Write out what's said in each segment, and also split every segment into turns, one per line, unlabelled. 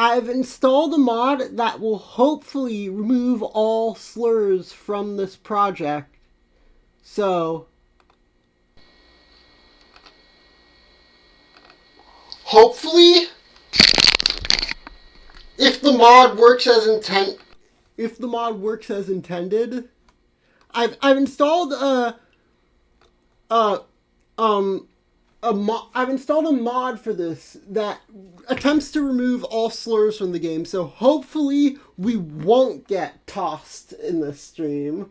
I've installed a mod that will hopefully remove all slurs from this project. So, hopefully, if the mod works as intended, I've installed a um I've installed a mod for this that attempts to remove all slurs from the game. So hopefully we won't get tossed in this stream.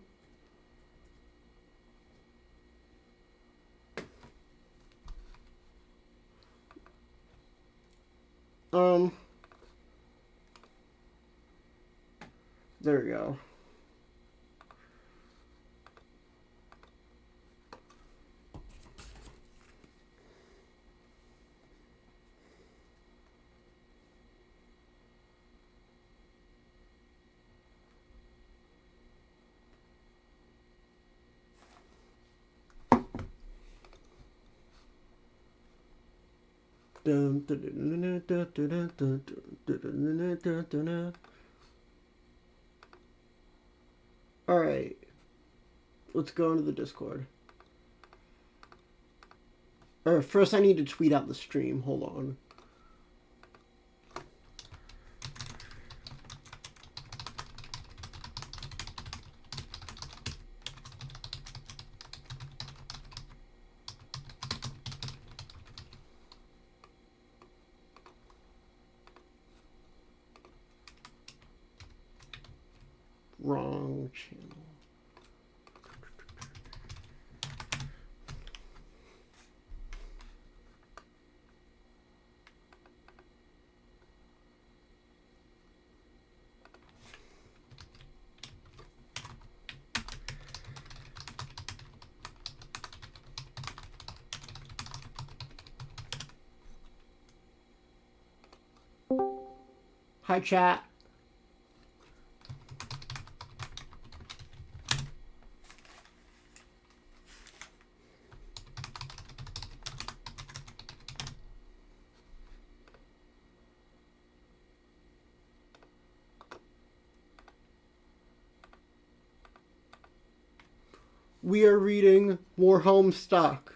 Um, there we go. Alright. Let's go into the Discord. Or first I need to tweet out the stream. Hold on. Wrong channel. Hi, chat. We are reading more Homestuck.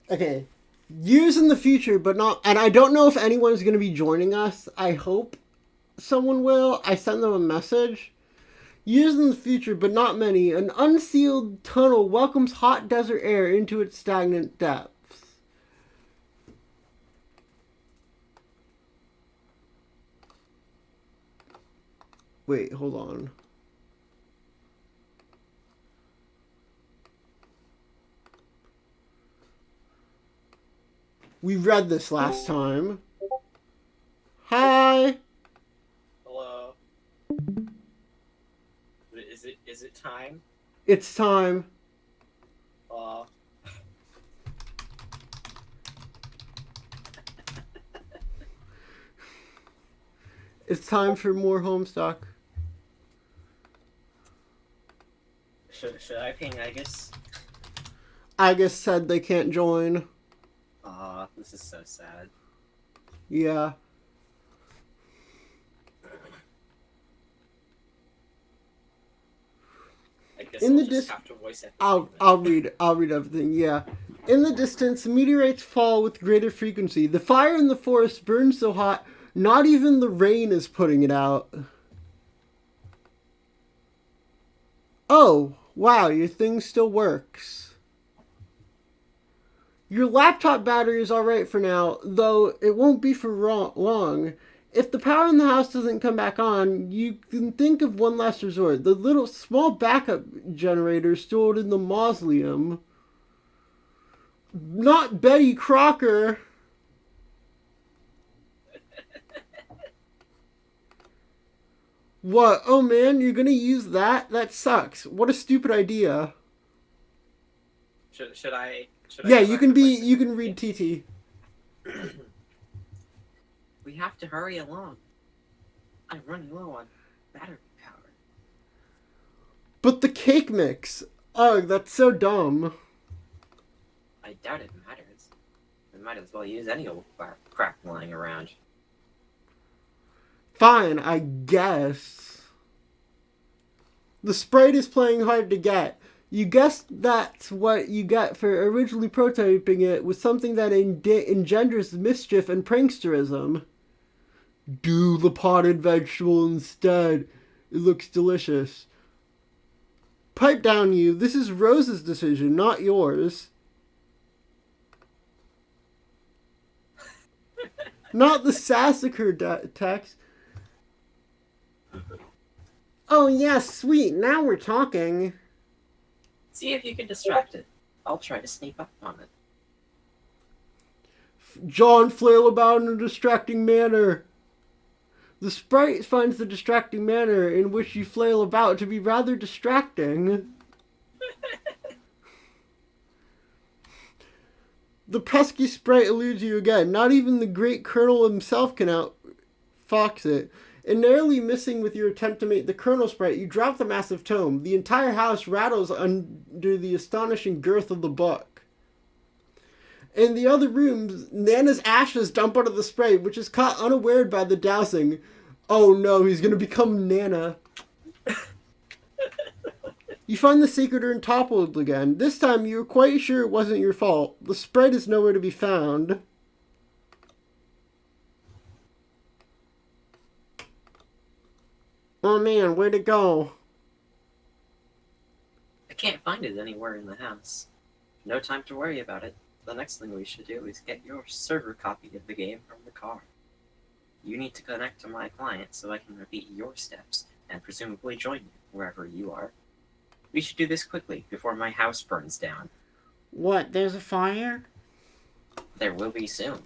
Okay. Years in the future, but not... And I don't know if anyone's going to be joining us. I hope someone will. I sent them a message. Years in the future, but not many, an unsealed tunnel welcomes hot desert air into its stagnant depths. Wait, hold on. We read this last time. Hi.
Hello. Is it time?
It's time. It's time for more Homestuck.
Should I ping Agus?
Agus said they can't join.
This is so sad.
Yeah.
I guess
In
I'll
the
just have to voice it.
I'll read everything. Yeah. In the distance, meteorites fall with greater frequency. The fire in the forest burns so hot, not even the rain is putting it out. Oh, wow, your thing still works. Your laptop battery is alright for now, though it won't be for long. If the power in the house doesn't come back on, you can think of one last resort. The little small backup generator stored in the mausoleum. Not Betty Crocker. What? Oh man, you're gonna use that? That sucks. What a stupid idea.
Should I?
Yeah, you can read TT.
We have to hurry along. I'm running low on battery power.
But the cake mix. Ugh, that's so dumb.
I doubt it matters. We might as well use any old crap lying around.
Fine, I guess. The sprite is playing hard to get. You guessed that's what you get for originally prototyping it with something that engenders mischief and pranksterism. Do the potted vegetable instead. It looks delicious. Pipe down, you. This is Rose's decision, not yours. Not the Sassacre text. Oh, yes, sweet. Now we're talking.
See if you can distract it. I'll try to sneak up on it.
John flail about in a distracting manner. The sprite finds the distracting manner in which you flail about to be rather distracting. The pesky sprite eludes you again. Not even the great colonel himself can outfox it. And narrowly missing with your attempt to mate the colonel sprite, you drop the massive tome. The entire house rattles under the astonishing girth of the book. In the other rooms, Nana's ashes dump out of the sprite, which is caught unaware by the dousing. Oh no, he's gonna become Nana. You find the sacred urn toppled again. This time you're quite sure it wasn't your fault. The sprite is nowhere to be found. Oh man, where'd it go?
I can't find it anywhere in the house. No time to worry about it. The next thing we should do is get your server copy of the game from the car. You need to connect to my client so I can repeat your steps and presumably join you wherever you are. We should do this quickly before my house burns down.
What, there's a fire?
There will be soon.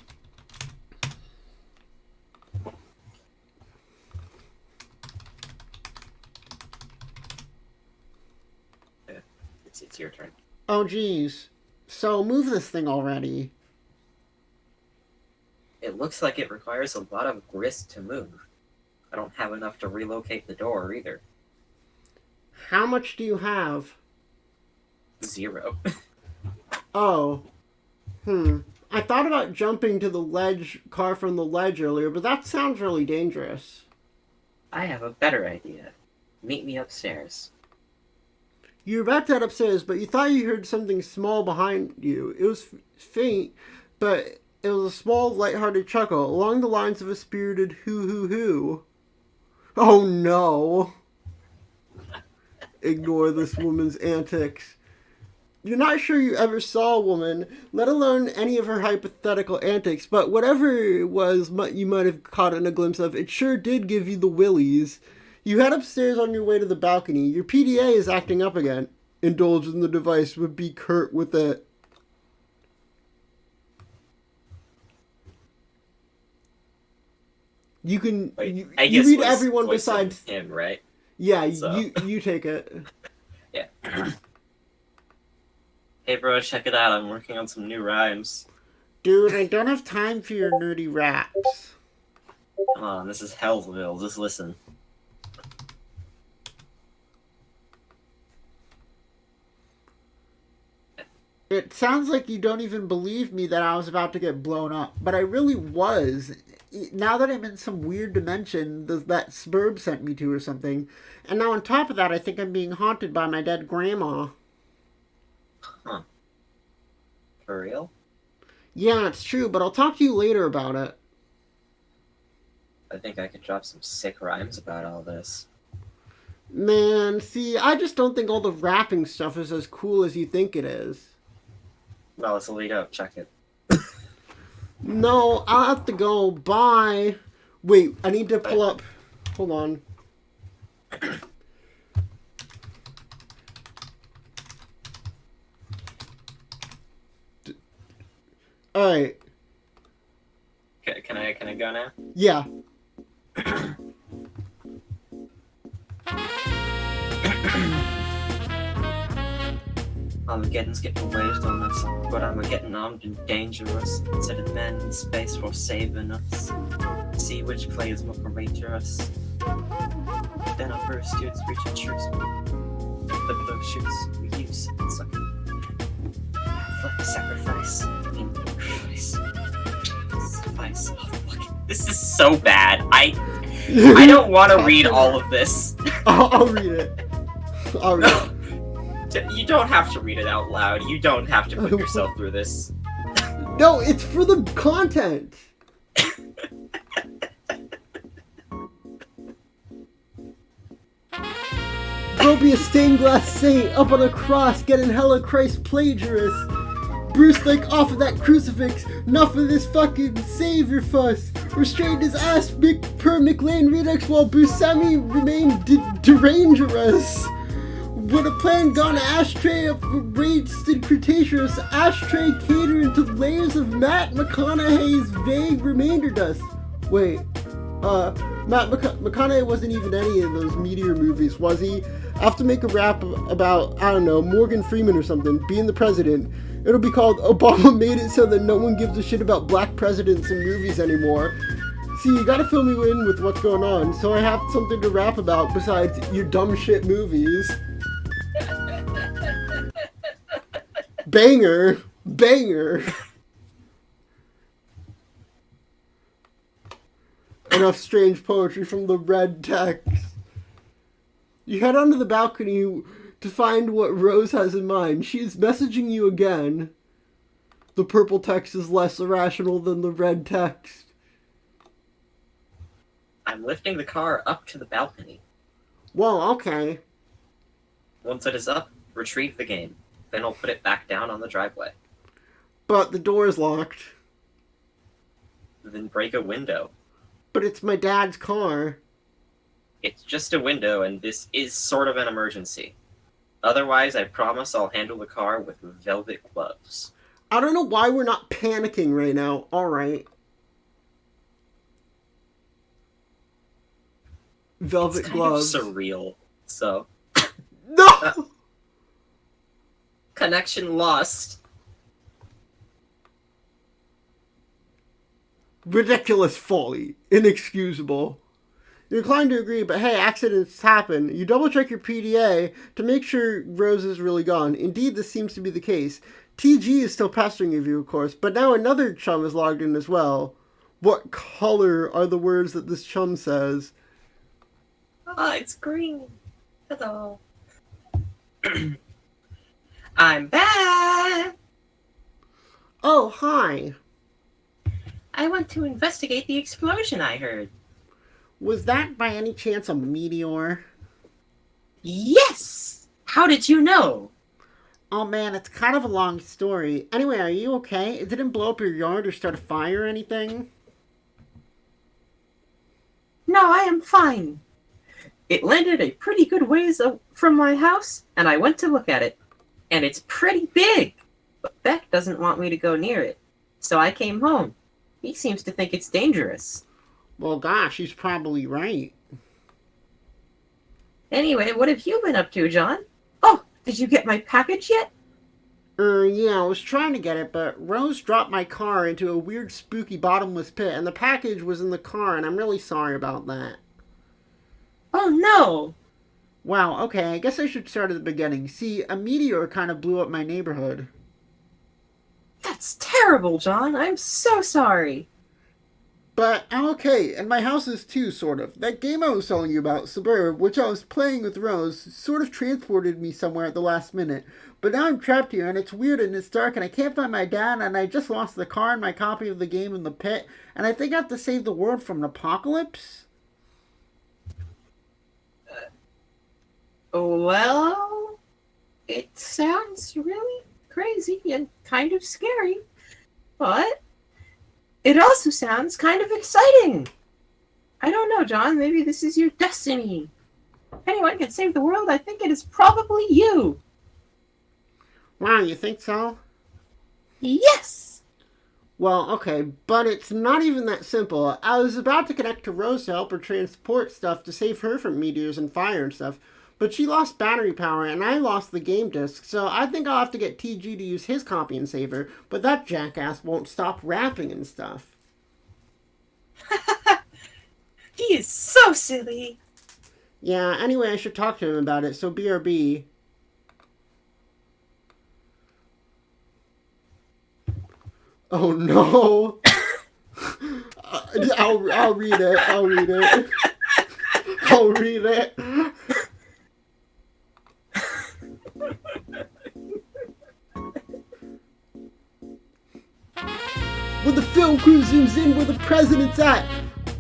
It's your turn.
Oh geez. So move this thing already.
It looks like it requires a lot of grist to move. I don't have enough to relocate the door either.
How much do you have?
0.
Oh. I thought about jumping to the car from the ledge earlier, but that sounds really dangerous.
I have a better idea. Meet me upstairs.
You were about to head upstairs, but you thought you heard something small behind you. It was faint, but it was a small, light-hearted chuckle, along the lines of a spirited hoo-hoo-hoo. Oh no! Ignore this woman's antics. You're not sure you ever saw a woman, let alone any of her hypothetical antics, but whatever it was you might have caught in a glimpse of, it sure did give you the willies. You head upstairs on your way to the balcony. Your PDA is acting up again. Indulge in the device, but be curt with it. You can you read everyone besides
him, right?
Yeah, so. you take it.
Yeah. Hey bro, check it out. I'm working on some new rhymes.
Dude, I don't have time for your nerdy raps.
Come on, this is Hellville. Just listen.
It sounds like you don't even believe me that I was about to get blown up, but I really was. Now that I'm in some weird dimension that Spurb sent me to or something. And now on top of that, I think I'm being haunted by my dead grandma.
Huh. For real?
Yeah, it's true, but I'll talk to you later about it.
I think I could drop some sick rhymes about all this.
Man, see, I just don't think all the rapping stuff is as cool as you think it is.
Well, let's lead up. Check it.
No, I'll have to go. Bye. Wait, I need to pull up. Hold on. Alright.
Can I go now?
Yeah.
Armageddon's getting waged on us, but Armageddon armed and dangerous. Instead of men in space for saving us. See which play is more courageous. Then our first students reach a truce. those shoots we use. It's like sacrifice. Sacrifice. Oh, fuck. This is so bad. I don't want to read all of this.
I'll read it. I'll read it.
You don't have to read it out loud. You don't have to put yourself through this.
No, it's for the content. Go be a stained glass saint up on a cross, getting hella Christ plagiarist. Bruce like off of that crucifix, enough of this fucking savior fuss. Restrained his ass per McLean Redux while Buscemi remained derangerous. Would a plan gone ashtray up wasted Cretaceous, ashtray catering to layers of Matt McConaughey's vague remainder dust. Wait, Matt McConaughey wasn't even any of those Meteor movies, was he? I have to make a rap about, I don't know, Morgan Freeman or something, being the president. It'll be called Obama Made It So That No One Gives a Shit About Black Presidents in Movies Anymore. See, you gotta fill me in with what's going on, so I have something to rap about besides your dumb shit movies. Banger! Banger! Enough strange poetry from the red text. You head onto the balcony to find what Rose has in mind. She is messaging you again. The purple text is less irrational than the red text.
I'm lifting the car up to the balcony.
Whoa, okay.
Once it is up, retrieve the game. Then I'll put it back down on the driveway.
But the door is locked.
Then break a window.
But it's my dad's car.
It's just a window, and this is sort of an emergency. Otherwise, I promise I'll handle the car with velvet gloves.
I don't know why we're not panicking right now. Alright. Velvet gloves.
Kind of surreal, so...
No!
Connection lost.
Ridiculous folly. Inexcusable. You're inclined to agree, but hey, accidents happen. You double check your PDA to make sure Rose is really gone. Indeed, this seems to be the case. TG is still pestering you, of course, but now another chum is logged in as well. What color are the words that this chum says?
Ah, it's green. Hello. I'm back!
Oh, hi.
I want to investigate the explosion I heard.
Was that by any chance a meteor?
Yes! How did you know?
Oh man, it's kind of a long story. Anyway, are you okay? It didn't blow up your yard or start a fire or anything?
No, I am fine. It landed a pretty good ways from my house, and I went to look at it. And it's pretty big, but Beck doesn't want me to go near it. So I came home. He seems to think it's dangerous.
Well, gosh, he's probably right.
Anyway, what have you been up to, John? Oh, did you get my package yet?
Yeah, I was trying to get it, but Rose dropped my car into a weird, spooky, bottomless pit, and the package was in the car, and I'm really sorry about that.
Oh, no!
Wow, okay, I guess I should start at the beginning. See, a meteor kind of blew up my neighborhood.
That's terrible, John. I'm so sorry.
But I'm okay, and my house is too, sort of. That game I was telling you about, Suburb, which I was playing with Rose, sort of transported me somewhere at the last minute. But now I'm trapped here, and it's weird, and it's dark, and I can't find my dad, and I just lost the car and my copy of the game in the pit, and I think I have to save the world from an apocalypse?
Well, it sounds really crazy and kind of scary, but it also sounds kind of exciting. I don't know, John. Maybe this is your destiny. If anyone can save the world, I think it is probably you.
Wow, you think so?
Yes!
Well, okay, but it's not even that simple. I was about to connect to Rose to help her transport stuff to save her from meteors and fire and stuff, but she lost battery power and I lost the game disc, so I think I'll have to get TG to use his copy and save her, but that jackass won't stop rapping and stuff.
He is so silly.
Yeah, anyway, I should talk to him about it, so BRB. Oh no. I'll read it. I'll read it. I'll read it. When the film crew zooms in where the president's at,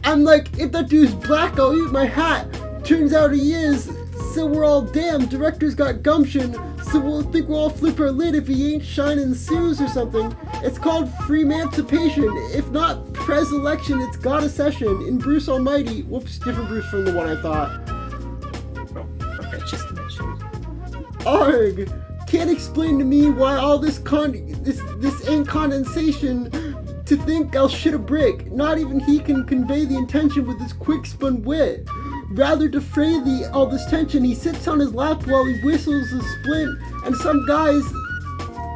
I'm like, if that dude's black, I'll eat my hat. Turns out he is, so we're all damned. Director's got gumption, so we'll think we'll all flip our lid if he ain't shining Suze or something. It's called Free-mancipation. If not pres-election, it's got a session. In Bruce Almighty, whoops, different Bruce from the one I thought.
Okay, just mentioned.
Arg! Can't explain to me why all this ain't condensation to think I'll shit a brick. Not even he can convey the intention with his quick-spun wit. Rather defray all this tension, he sits on his lap while he whistles a splint, and some guy's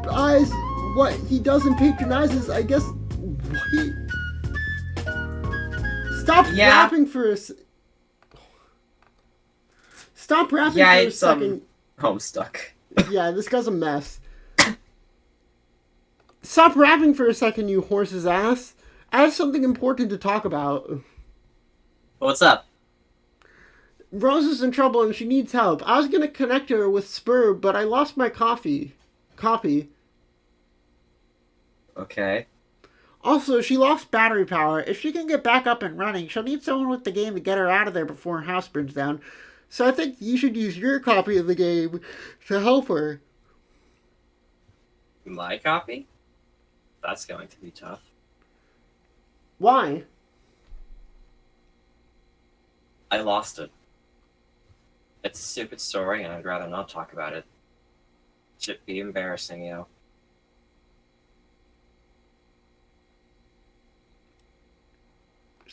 eyes, what he does and patronizes, I guess, wait. Stop rapping for a Stop rapping for a second.
Homestuck.
Yeah, this guy's a mess. Stop rapping for a second, you horse's ass. I have something important to talk about.
What's up?
Rose is in trouble and she needs help. I was gonna connect her with Spur, but I lost my copy.
Okay.
Also, she lost battery power. If she can get back up and running, she'll need someone with the game to get her out of there before her house burns down. So I think you should use your copy of the game to help her.
My copy? That's going to be tough.
Why?
I lost it. It's a stupid story, and I'd rather not talk about it. Should be embarrassing, you know.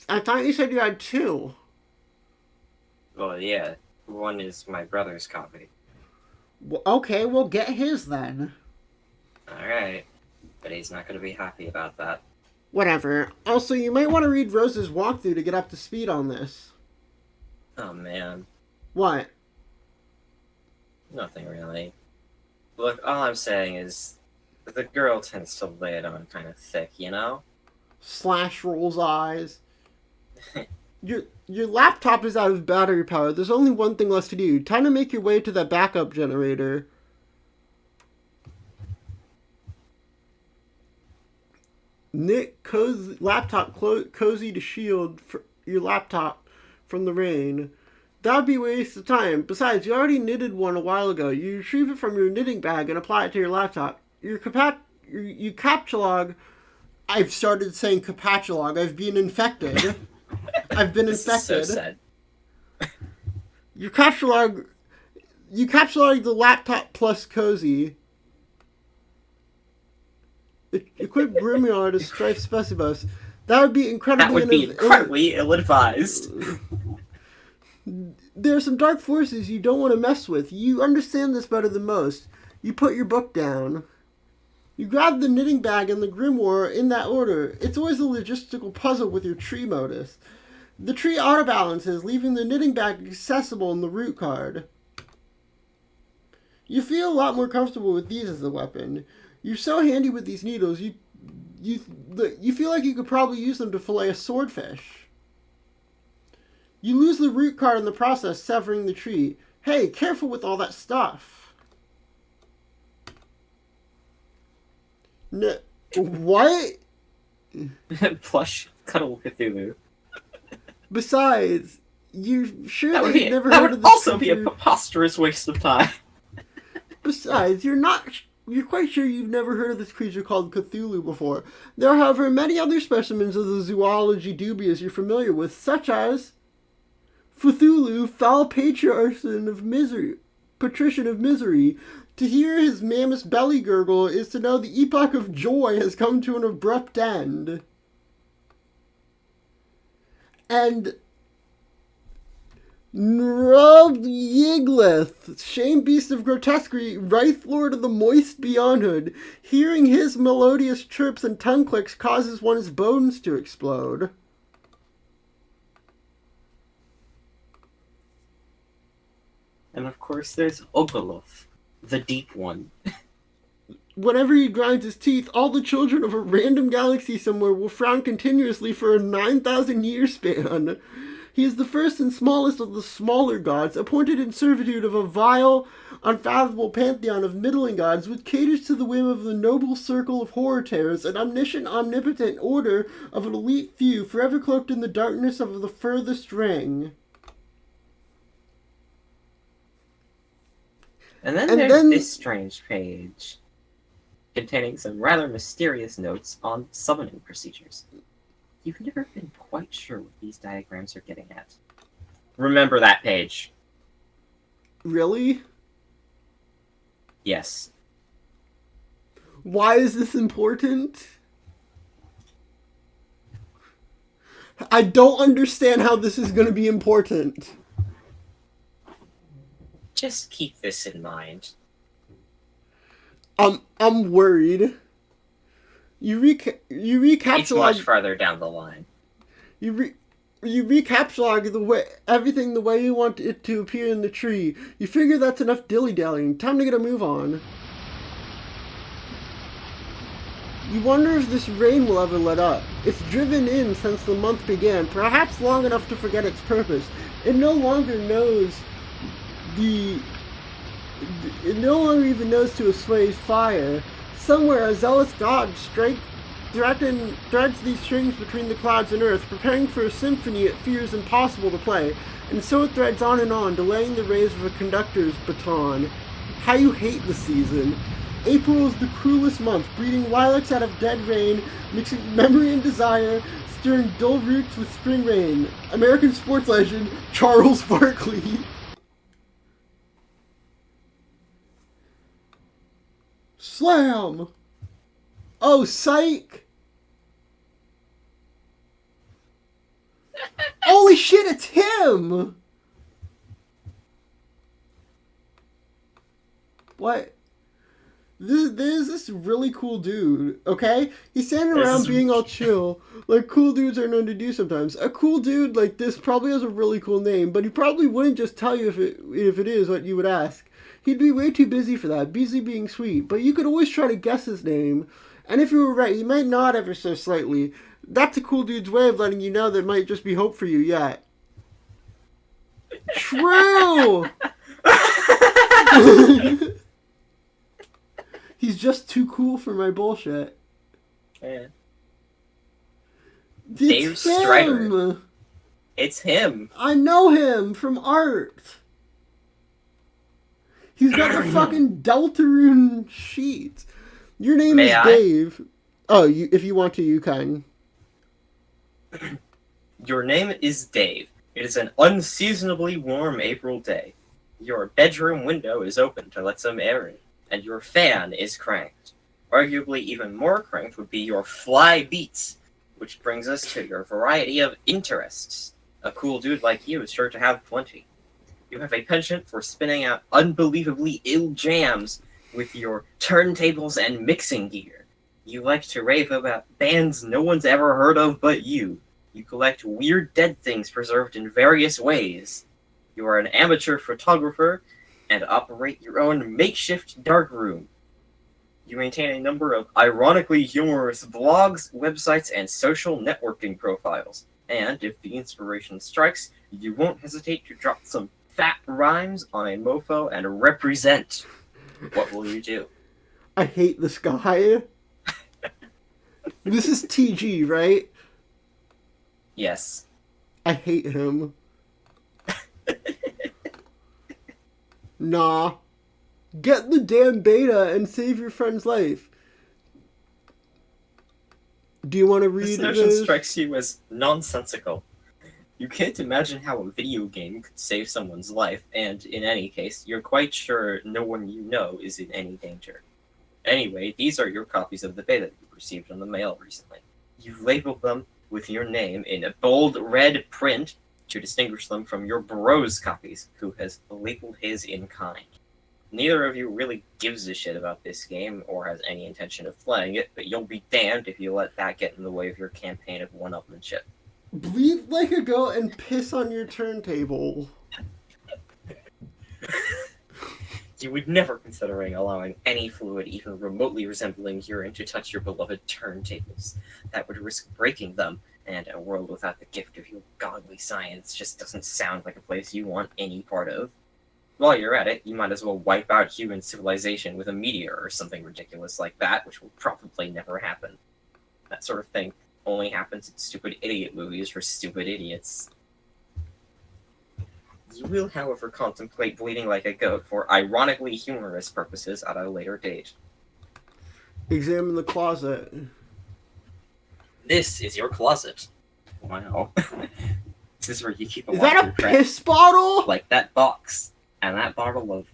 I thought you said you had two.
Well, yeah. One is my brother's copy.
Well, okay, we'll get his then.
Alright. But he's not going to be happy about that.
Whatever. Also, you might want to read Rose's walkthrough to get up to speed on this.
Oh, man.
What?
Nothing really. Look, all I'm saying is the girl tends to lay it on kind of thick, you know?
Slash rolls eyes. Your laptop is out of battery power. There's only one thing left to do. Time to make your way to that backup generator. Knit laptop cozy to shield your laptop from the rain. That'd be a waste of time. Besides, you already knitted one a while ago. You retrieve it from your knitting bag and apply it to your laptop. You captchulog. I've started saying capatulog. I've been infected. I've been infected.
Is so sad.
You captchulog the laptop plus cozy. Equip Grimoire to Strife Specibus. That would be
incredibly ill-advised.
There are some dark forces you don't want to mess with. You understand this better than most. You put your book down. You grab the knitting bag and the grimoire in that order. It's always a logistical puzzle with your tree modus. The tree autobalances, leaving the knitting bag accessible in the root card. You feel a lot more comfortable with these as a weapon. You're so handy with these needles, you feel like you could probably use them to fillet a swordfish. You lose the root card in the process, severing the tree. Hey, careful with all that stuff. What?
Plush Cuddle Cthulhu.
Besides, you're sure
that would
creature?
Be a preposterous waste of time.
Besides, you're quite sure you've never heard of this creature called Cthulhu before. There are, however, many other specimens of the zoology dubious you're familiar with, such as Cthulhu, foul patrician of misery. To hear his mammoth belly gurgle is to know the epoch of joy has come to an abrupt end. And Nrub Yiglith, shame beast of grotesquerie, writhe lord of the moist beyondhood. Hearing his melodious chirps and tongue clicks causes one's bones to explode.
And of course there's Ogoloth, the deep one.
whenever he grinds his teeth, all the children of a random galaxy somewhere will frown continuously for a 9,000-year span. He is the first and smallest of the smaller gods, appointed in servitude of a vile, unfathomable pantheon of middling gods, which caters to the whim of the noble circle of horror terrors, an omniscient, omnipotent order of an elite few, forever cloaked in the darkness of the furthest ring.
And then there's this strange page, containing some rather mysterious notes on summoning procedures. You've never been quite sure what these diagrams are getting at. Remember that page.
Really?
Yes.
Why is this important? I don't understand how this is going to be important.
Just keep this in mind.
I'm worried. You recapitulate.
It's much farther down the line.
You recapitulate everything the way you want it to appear in the tree. You figure that's enough dilly-dallying. Time to get a move on. You wonder if this rain will ever let up. It's driven in since the month began, perhaps long enough to forget its purpose. It no longer even knows to assuage fire. Somewhere, a zealous god threads these strings between the clouds and earth, preparing for a symphony it fears impossible to play, and so it threads on and on, delaying the rays of a conductor's baton. How you hate the season. April is the cruelest month, breeding lilacs out of dead rain, mixing memory and desire, stirring dull roots with spring rain. American sports legend, Charles Barkley. Slam! Oh, psych! Holy shit, it's him! What? There's this really cool dude, okay? He's standing around being all chill, like cool dudes are known to do sometimes. A cool dude like this probably has a really cool name, but he probably wouldn't just tell you if it is what you would ask. He'd be way too busy for that, busy being sweet, but you could always try to guess his name. And if you were right, he might nod ever so slightly. That's a cool dude's way of letting you know there might just be hope for you yet. True! He's just too cool for my bullshit.
Yeah.
It's
Dave Strider.
him!
It's him.
I know him from art. He's got the fucking Deltarune sheet. Your name is Dave. Oh, if you want to, you can.
Your name is Dave. It is an unseasonably warm April day. Your bedroom window is open to let some air in, and your fan is cranked. Arguably even more cranked would be your fly beats, which brings us to your variety of interests. A cool dude like you is sure to have plenty. You have a penchant for spinning out unbelievably ill jams with your turntables and mixing gear. You like to rave about bands no one's ever heard of but you. You collect weird dead things preserved in various ways. You are an amateur photographer and operate your own makeshift darkroom. You maintain a number of ironically humorous blogs, websites, and social networking profiles. And if the inspiration strikes, you won't hesitate to drop some fat rhymes on a mofo and represent. What will you do?
I hate this guy. This is TG, right?
Yes.
I hate him. Nah. Get the damn beta and save your friend's life. Do you want to read
this notion strikes you as nonsensical. You can't imagine how a video game could save someone's life, and in any case, you're quite sure no one you know is in any danger. Anyway, these are your copies of the beta you received on the mail recently. You've labeled them with your name in a bold red print to distinguish them from your bro's copies, who has labeled his in kind. Neither of you really gives a shit about this game or has any intention of playing it, but you'll be damned if you let that get in the way of your campaign of one-upmanship.
Bleed like a goat and piss on your turntable.
You would never consider allowing any fluid even remotely resembling urine to touch your beloved turntables. That would risk breaking them, and a world without the gift of your godly science just doesn't sound like a place you want any part of. While you're at it, you might as well wipe out human civilization with a meteor or something ridiculous like that, which will probably never happen. That sort of thing only happens in stupid idiot movies for stupid idiots. You will, however, contemplate bleeding like a goat for ironically humorous purposes at a later date.
Examine the closet.
This is your closet. Wow. This is where you keep a
Is
lot
that
of
a
your
piss bottle?
like that box and that bottle of...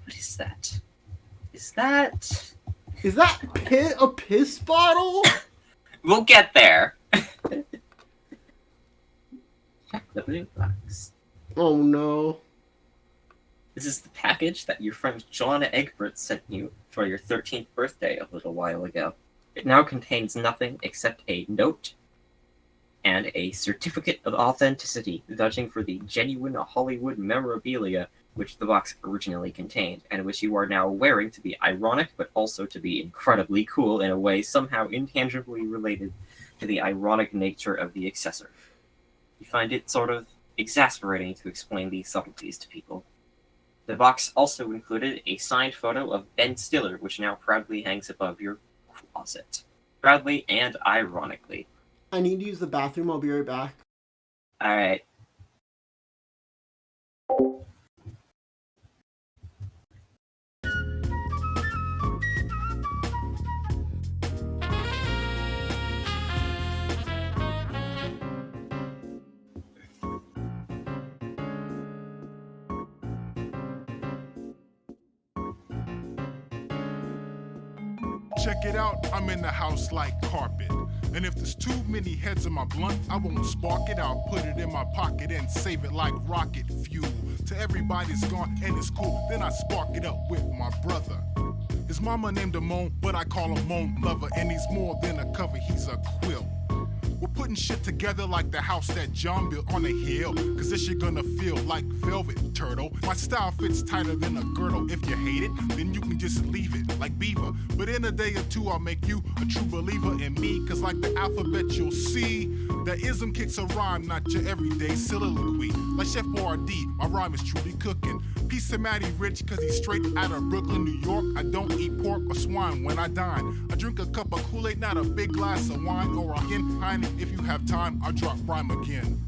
What is that? Is that
a piss bottle?
We'll get there. Check the blue box.
Oh no.
This is the package that your friend Joanna Egbert sent you for your 13th birthday a little while ago. It now contains nothing except a note and a certificate of authenticity vouching for the genuine Hollywood memorabilia which the box originally contained, and which you are now wearing to be ironic but also to be incredibly cool in a way somehow intangibly related to the ironic nature of the accessory. You find it sort of exasperating to explain these subtleties to people. The box also included a signed photo of Ben Stiller, which now proudly hangs above your closet. Proudly and ironically.
I need to use the bathroom. I'll be right back.
Alright.
Check it out, I'm in the house like carpet. And if there's too many heads in my blunt, I won't spark it, I'll put it in my pocket and save it like rocket fuel. Till everybody's gone and it's cool, then I spark it up with my brother. His mama named him Moan, but I call him Moan Lover, and he's more than a cover, he's a quilt. We're putting shit together like the house that John built on a hill, cause this shit gonna feel like velvet, turtle. My style fits tighter than a girdle. If you hate it, then you can just leave it, like Beaver. But in a day or two, I'll make you a true believer in me, cause like the alphabet you'll see, that ism kicks a rhyme, not your everyday soliloquy. Like Chef Boyardee, my rhyme is truly cooking. Peace to Matty Rich, cause he's straight out of Brooklyn, New York. I don't eat pork or swine when I dine. I drink a cup of Kool-Aid, not a big glass of wine or a Heineken. If you have time, I'll drop rhyme again.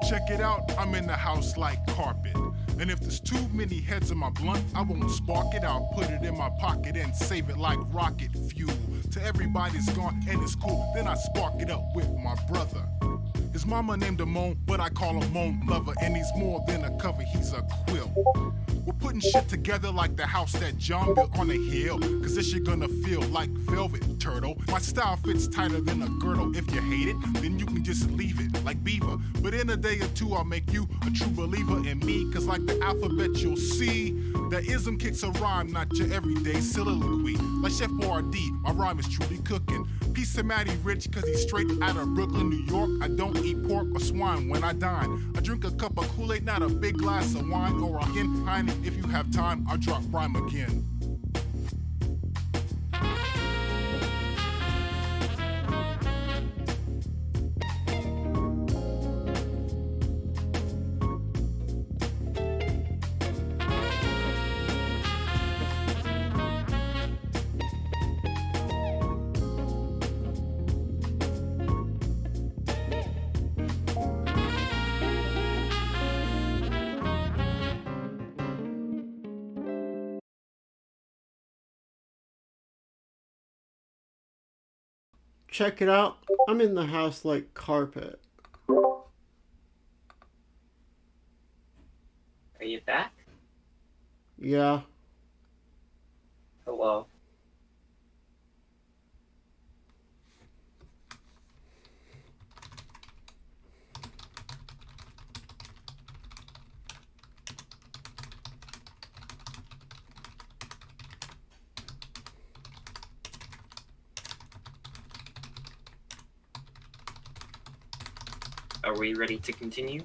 Check it out, I'm in the house like carpet. And if there's too many heads in my blunt, I won't spark it, I'll put it in my pocket and save it like rocket fuel. Till everybody's gone and it's cool, then I spark it up with my brother. His mama named him Moan, but I call him Moan Lover, and he's more than a cover, he's a quilt. We're putting shit together like the house that John built on a hill, cause this shit gonna feel like velvet, turtle. My style fits tighter than a girdle. If you hate it, then you can just leave it, like Beaver. But in a day or two, I'll make you a true believer in me, cause like the alphabet you'll see, that ism kicks a rhyme, not your everyday soliloquy. Like Chef Boyardee, my rhyme is truly cooking. Peace to Matty Rich, cause he's straight out of Brooklyn, New York. I don't eat pork or swine when I dine. I drink a cup of Kool-Aid, not a big glass of wine or a Heine. If you have time, I'll drop rhyme again.
Check it out. I'm in the house like carpet.
Are you back?
Yeah.
Hello. Are we ready to continue?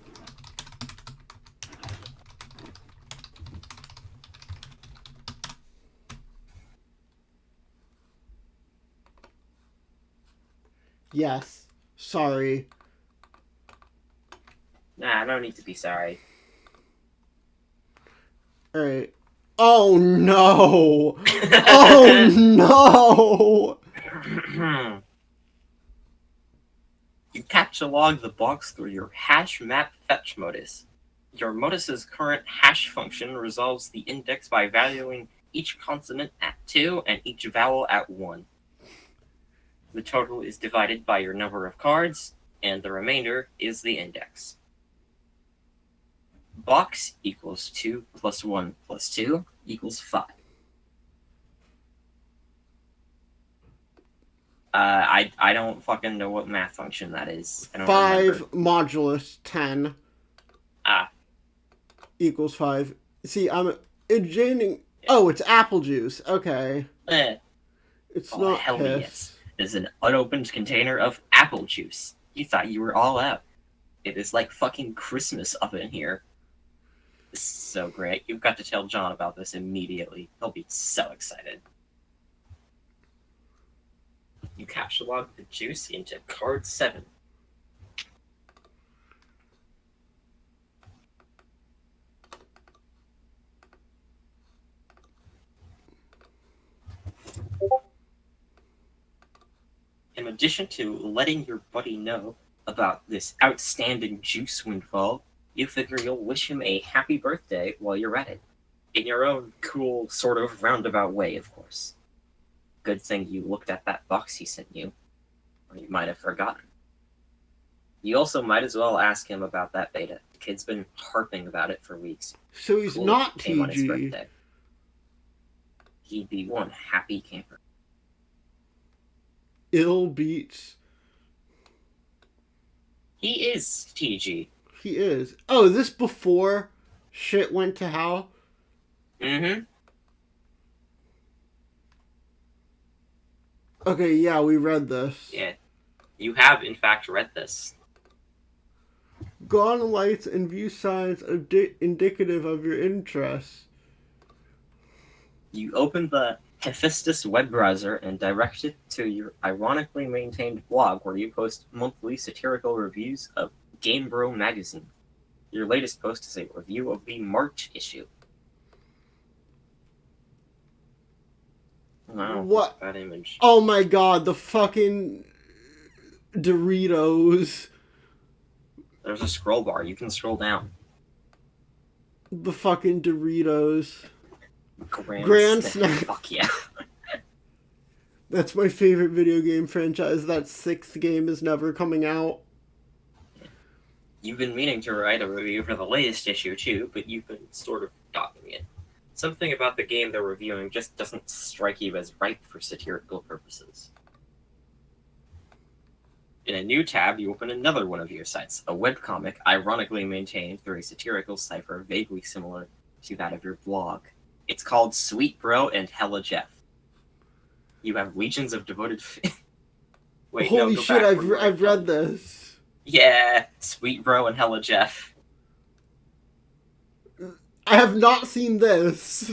Yes. Sorry.
Nah, no need to be sorry.
Alright. Oh no! Oh no!
You capture log the box through your hash map fetch modus. Your modus's current hash function resolves the index by valuing each consonant at 2 and each vowel at 1. The total is divided by your number of cards, and the remainder is the index. Box equals 2 plus 1 plus 2 equals 5. I don't fucking know what math function that is. I don't
5
remember.
modulus 10 equals 5. See, I'm enjoying... Oh, it's apple juice. Okay. It's
Oh,
not
hell
piss.
yes. It's an unopened container of apple juice. You thought you were all out. It is like fucking Christmas up in here. This is so great. You've got to tell John about this immediately. He'll be so excited. You capture log the juice into card 7. In addition to letting your buddy know about this outstanding juice windfall, you figure you'll wish him a happy birthday while you're at it. In your own cool, sort of roundabout way, of course. Good thing you looked at that box he sent you, or you might have forgotten. You also might as well ask him about that beta. The kid's been harping about it for weeks.
So he's
Cool.
not
Came on his
TG.
birthday. He'd be one happy camper.
Ill beats.
He is TG.
He is. Oh, is this before shit went to hell?
Mm-hmm.
Okay, yeah, we read this.
Yeah. You have, in fact, read this.
Gone lights and view signs indicative of your interest.
You open the Hephaestus web browser and direct it to your ironically maintained blog where you post monthly satirical reviews of Game Bro magazine. Your latest post is a review of the March issue. Wow,
What?
that image.
Oh my god, the fucking Doritos.
There's a scroll bar. You can scroll down.
The fucking Doritos.
Grand
Snack.
Fuck yeah.
That's my favorite video game franchise. That 6th game is never coming out.
You've been meaning to write a review for the latest issue too, but you've been sort of dodging it. Something about the game they're reviewing just doesn't strike you as ripe for satirical purposes. In a new tab, you open another one of your sites, a webcomic ironically maintained through a satirical cipher vaguely similar to that of your blog. It's called Sweet Bro and Hella Jeff. You have legions of devoted Wait,
Holy
go
shit,
back.
I've read this.
Yeah, Sweet Bro and Hella Jeff.
I have not seen this.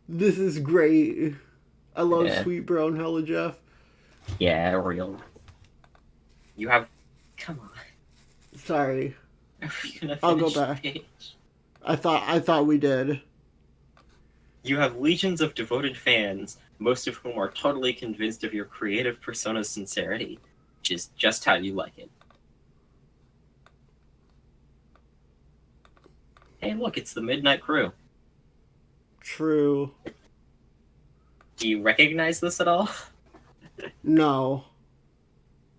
This is great. I love Sweet Bro and Hella Jeff.
Yeah, real. You have... Come on.
Sorry.
Are we gonna
I'll go
finish
back.
the page?
I thought we did.
You have legions of devoted fans, most of whom are totally convinced of your creative persona's sincerity, which is just how you like it. Hey, look, it's the Midnight Crew.
True.
Do you recognize this at all?
No.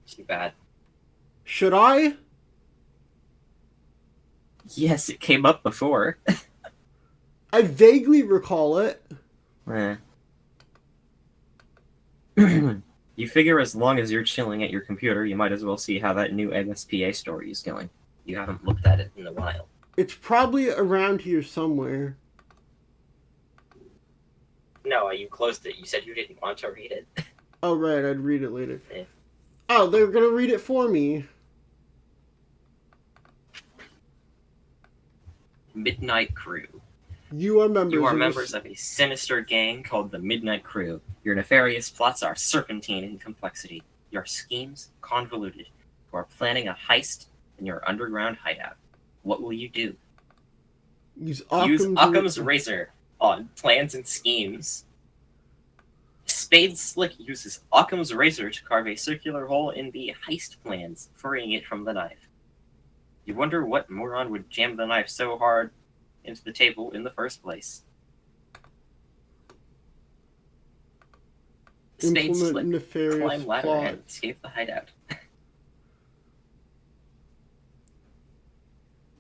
Too bad.
Should I?
Yes, it came up before.
I vaguely recall it.
You figure as long as you're chilling at your computer, you might as well see how that new MSPA story is going. You haven't looked at it in a while.
It's probably around here somewhere.
No, you closed it. You said you didn't want to read it.
Oh, right, I'd read it later.
Yeah.
Oh, they're gonna read it for me.
Midnight Crew.
You are
members of a sinister gang called the Midnight Crew. Your nefarious plots are serpentine in complexity. Your schemes convoluted. You are planning a heist in your underground hideout. What will you do?
Use
Occam's razor on plans and schemes. Spade Slick uses Occam's razor to carve a circular hole in the heist plans, freeing it from the knife. You wonder what moron would jam the knife so hard into the table in the first place. Spade Slick, climb ladder and escape the hideout.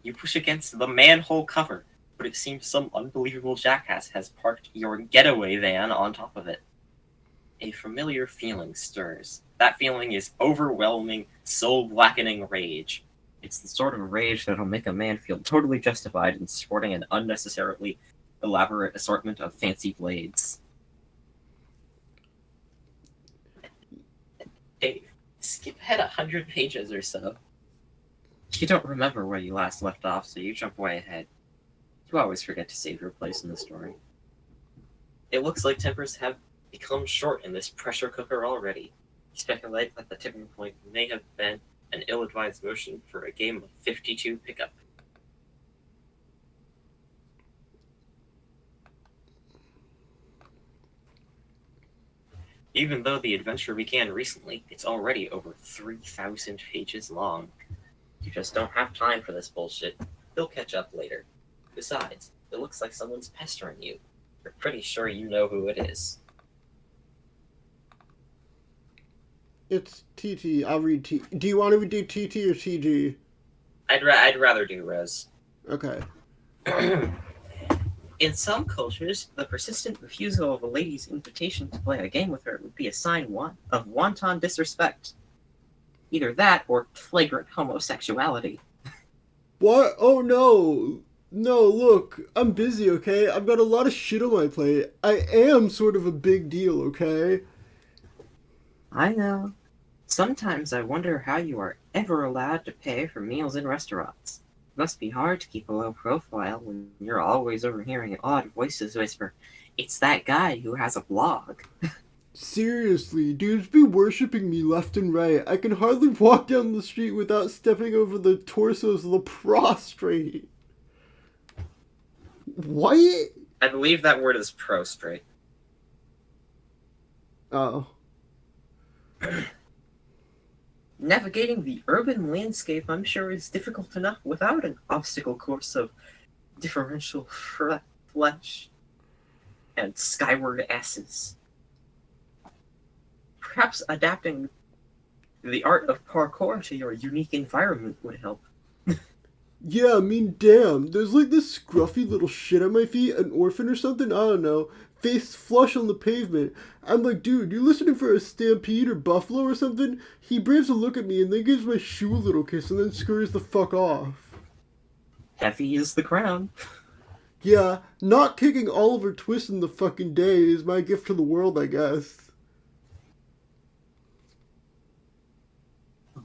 You push against the manhole cover, but it seems some unbelievable jackass has parked your getaway van on top of it. A familiar feeling stirs. That feeling is overwhelming, soul-blackening rage. It's the sort of rage that'll make a man feel totally justified in sporting an unnecessarily elaborate assortment of fancy blades. Dave, skip ahead 100 pages or so. You don't remember where you last left off, so you jump way ahead. You always forget to save your place in the story. It looks like tempers have become short in this pressure cooker already. You speculate that the tipping point may have been an ill-advised motion for a game of 52 pickup. Even though the adventure began recently, it's already over 3,000 pages long. You just don't have time for this bullshit. They'll catch up later. Besides, it looks like someone's pestering you. You're pretty sure you know who it is.
It's TT. I'll read T. Do you want to do TT or TG?
I'd rather do Rose.
Okay.
In some cultures, the persistent refusal of a lady's invitation to play a game with her would be a sign of wanton disrespect. Either that or flagrant homosexuality.
What? Oh no. No, look. I'm busy, okay? I've got a lot of shit on my plate. I am sort of a big deal, okay?
I know. Sometimes I wonder how you are ever allowed to pay for meals in restaurants. It must be hard to keep a low profile when you're always overhearing odd voices whisper, "It's that guy who has a blog."
Seriously, dudes be worshipping me left and right. I can hardly walk down the street without stepping over the torsos of the prostrate. What?
I believe that word is prostrate.
Oh.
Navigating the urban landscape, I'm sure, is difficult enough without an obstacle course of differential flesh and skyward S's. Perhaps adapting The art of parkour to your unique environment would help.
Yeah, I mean, damn, there's like this scruffy little shit at my feet, an orphan or something, I don't know, face flush on the pavement. I'm like, dude, you listening for a stampede or buffalo or something? He braves a look at me and then gives my shoe a little kiss and then scurries the fuck off.
Heavy is the crown.
Yeah, not kicking Oliver Twist in the fucking day is my gift to the world, I guess.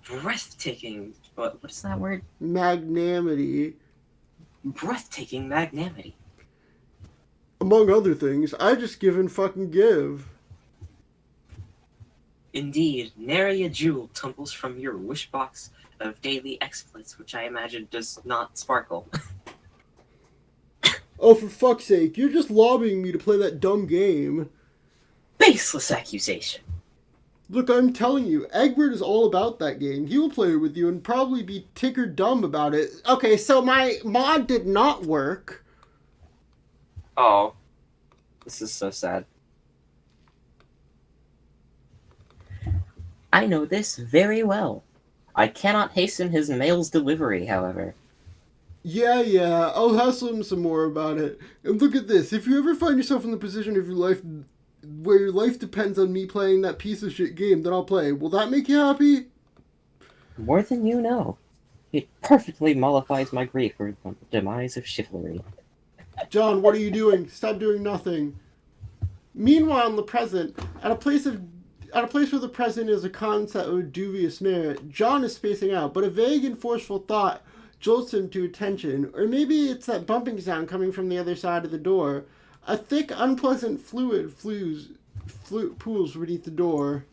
Breathtaking. What is that word?
Magnanimity.
Breathtaking magnanimity.
Among other things, I just give and fucking give.
Indeed, nary a jewel tumbles from your wish box of daily exploits, which I imagine does not sparkle.
Oh, for fuck's sake, you're just lobbying me to play that dumb game.
Baseless accusation.
Look, I'm telling you, Egbert is all about that game. He will play it with you and probably be ticker dumb about it. Okay, so my mod did not work.
Oh. This is so sad. I know this very well. I cannot hasten his mail's delivery, however.
Yeah, I'll hassle him some more about it. And look at this, if you ever find yourself in the position of your life where your life depends on me playing that piece of shit game, then I'll play. Will that make you happy?
More than you know. It perfectly mollifies my grief for the demise of chivalry.
John, what are you doing? Stop doing nothing. Meanwhile, in the present, at a place where the present is a concept of dubious merit, John is spacing out, but a vague and forceful thought jolts him to attention. Or maybe it's that bumping sound coming from the other side of the door. A thick, unpleasant fluid pools beneath the door.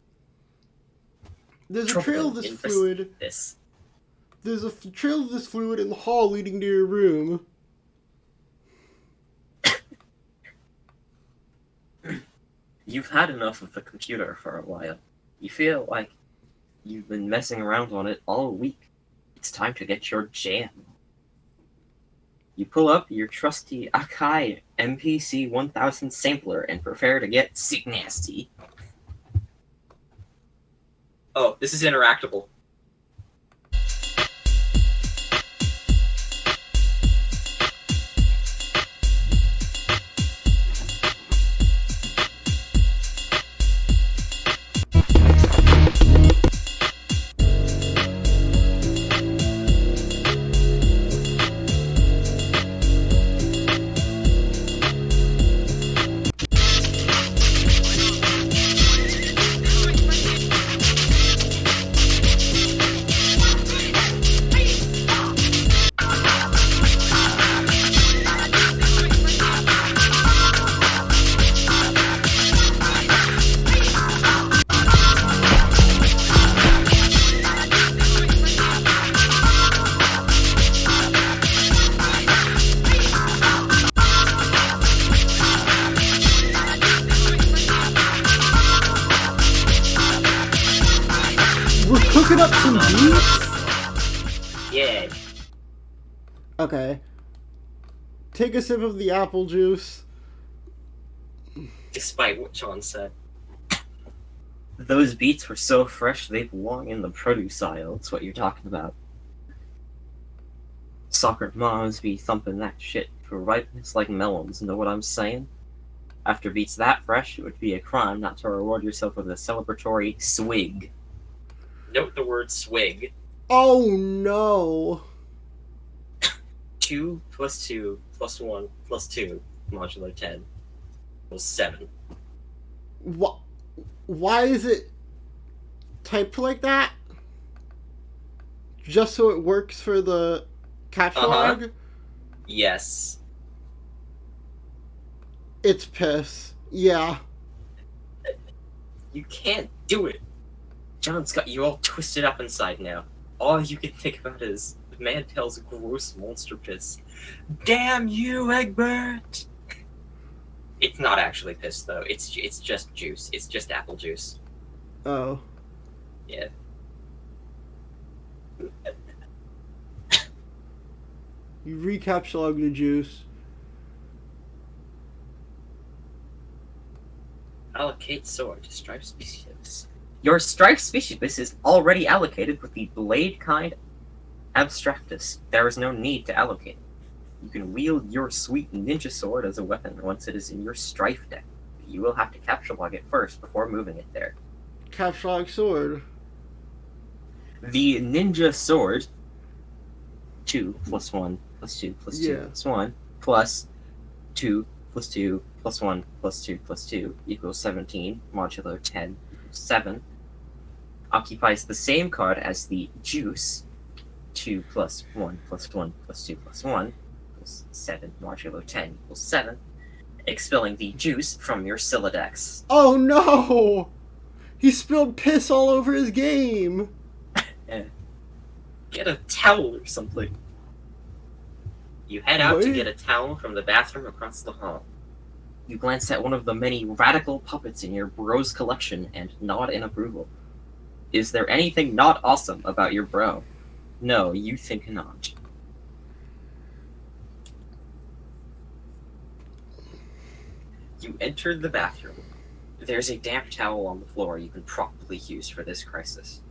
There's a trail of this fluid. There's a trail of this fluid in the hall leading to your room.
You've had enough of the computer for a while. You feel like you've been messing around on it all week. It's time to get your jam. You pull up your trusty Akai MPC 1000 sampler and prepare to get sick nasty. Oh, this is interactable.
Cooking up some beets?
Yeah.
Okay. Take a sip of the apple juice.
Despite what John said. Those beets were so fresh they belong in the produce aisle. That's what you're talking about. Soccer moms be thumping that shit for ripeness like melons, know what I'm saying? After beets that fresh, it would be a crime not to reward yourself with a celebratory swig. Note the word swig.
Oh no.
2 plus 2 plus 1 plus 2 modulo 10 was 7.
Why is it typed like that? Just so it works for the caption log?
Yes.
It's piss. Yeah.
You can't do it. John's got you all twisted up inside now. All you can think about is Mantel's gross monster piss. Damn you, Egbert! It's not actually piss though. It's just juice. It's just apple juice.
Oh.
Yeah.
You recapsulate the juice.
Allocate sword to stripe species. Your striped species is already allocated with the blade kind abstractus. There is no need to allocate. You can wield your sweet ninja sword as a weapon once it is in your strife deck. You will have to capture log it first before moving it there.
Capture log sword.
The ninja sword 2 plus 1 plus 2 plus 2
Yeah.
plus 1 plus 2 plus 2 plus 1 plus 2 plus 2 equals 17 modulo 10 equals 7 occupies the same card as the juice 2 plus 1 plus 1 plus 2 plus 1 equals 7 modulo 10 equals 7, expelling the juice from your Siladex.
Oh no! He spilled piss all over his game.
Get a towel or something. You head out to
What?
get a towel from the bathroom across the hall. You glance at one of the many radical puppets in your bro's collection and nod in approval. Is there anything not awesome about your bro? No, you think not. You enter the bathroom. There's a damp towel on the floor you can probably use for this crisis.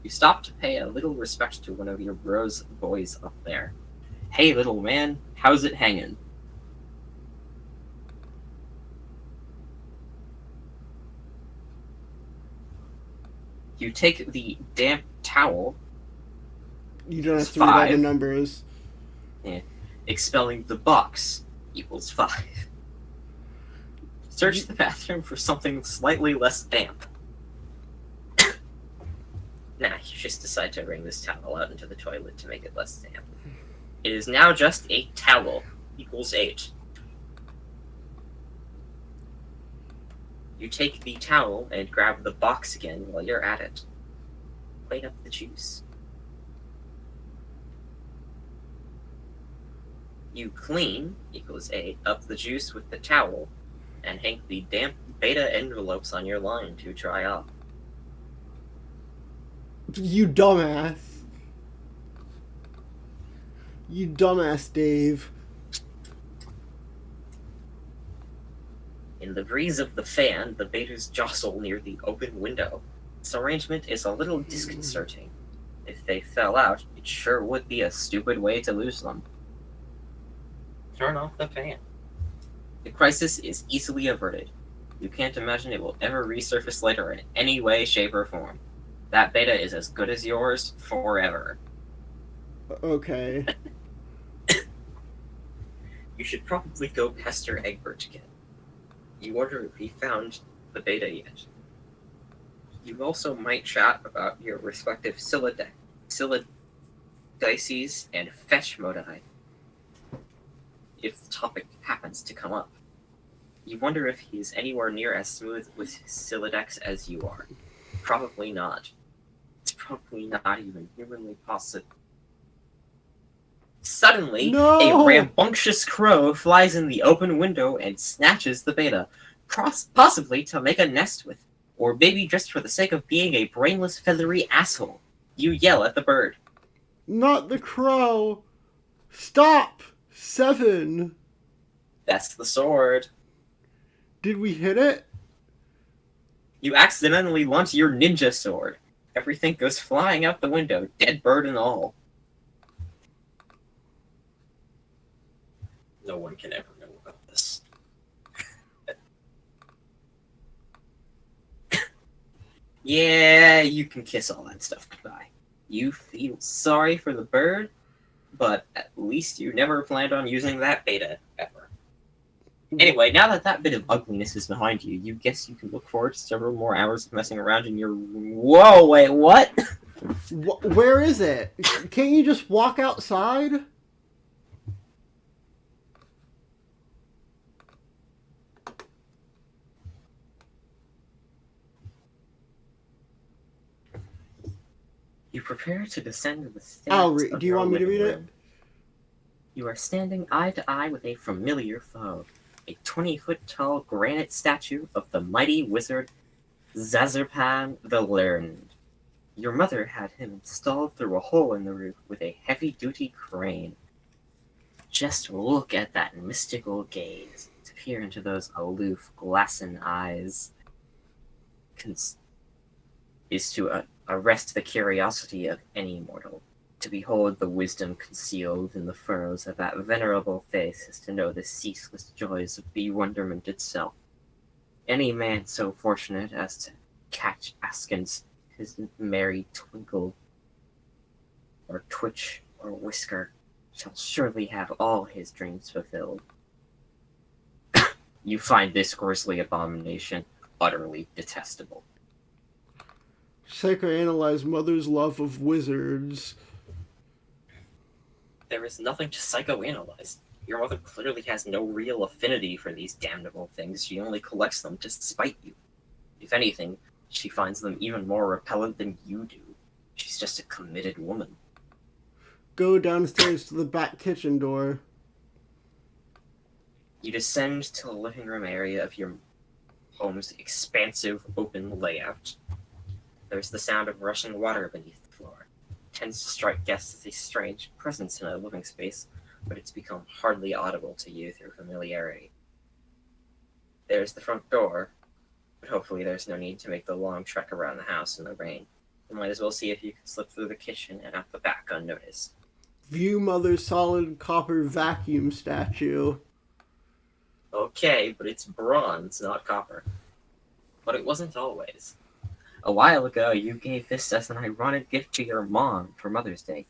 You stop to pay a little respect to one of your bro's boys up there. Hey, little man, how's it hanging? You take the damp towel,
You don't have
It's
to read all the
5.
numbers.
expelling the box equals 5. Search the bathroom for something slightly less damp. Nah, you just decide to wring this towel out into the toilet to make it less damp. It is now just a towel equals 8. You take the towel and grab the box again while you're at it. Clean up the juice. You clean equals 8 up the juice with the towel and hang the damp beta envelopes on your line to dry off.
You dumbass. You dumbass, Dave.
In the breeze of the fan, the betas jostle near the open window. This arrangement is a little disconcerting. If they fell out, it sure would be a stupid way to lose them. Turn off the fan. The crisis is easily averted. You can't imagine it will ever resurface later in any way, shape, or form. That beta is as good as yours forever.
Okay.
You should probably go pester Egbert again. You wonder if he found the beta yet. You also might chat about your respective Silidices and fetch modi, if the topic happens to come up. You wonder if he's anywhere near as smooth with his Siladex as you are. Probably not. It's probably not even humanly possible. Suddenly,
No!
a rambunctious crow flies in the open window and snatches the beta, possibly to make a nest with, or maybe just for the sake of being a brainless, feathery asshole. You yell at the bird.
Not the crow. Stop. 7.
That's the sword.
Did we hit it?
You accidentally launch your ninja sword. Everything goes flying out the window, dead bird and all. No one can ever know about this. Yeah, you can kiss all that stuff goodbye. You feel sorry for the bird, but at least you never planned on using that beta ever. Anyway, now that that bit of ugliness is behind you, you guess you can look forward to several more hours of messing around in your... Whoa, wait, what?
Where is it? Can't you just walk outside?
You prepare to descend the stairs.
Do you want me to read it?
You are standing eye to eye with a familiar foe, a 20-foot-tall granite statue of the mighty wizard Zazarpan the Learned. Your mother had him installed through a hole in the roof with a heavy-duty crane. Just look at that mystical gaze to peer into those aloof, glassen eyes. is to arrest the curiosity of any mortal. To behold the wisdom concealed in the furrows of that venerable face is to know the ceaseless joys of bewilderment itself. Any man so fortunate as to catch askance his merry twinkle, or twitch, or whisker, shall surely have all his dreams fulfilled. You find this grisly abomination utterly detestable.
Psychoanalyze mother's love of wizards.
There is nothing to psychoanalyze. Your mother clearly has no real affinity for these damnable things. She only collects them to spite you. If anything, she finds them even more repellent than you do. She's just a committed woman.
Go downstairs to the back kitchen door.
You descend to the living room area of your home's expansive open layout. There's the sound of rushing water beneath the floor. It tends to strike guests as a strange presence in a living space, but it's become hardly audible to you through familiarity. There's the front door, but hopefully there's no need to make the long trek around the house in the rain. You might as well see if you can slip through the kitchen and out the back unnoticed.
View mother's solid copper vacuum statue.
Okay, but it's bronze, not copper. But it wasn't always. A while ago, you gave this as an ironic gift to your mom for Mother's Day.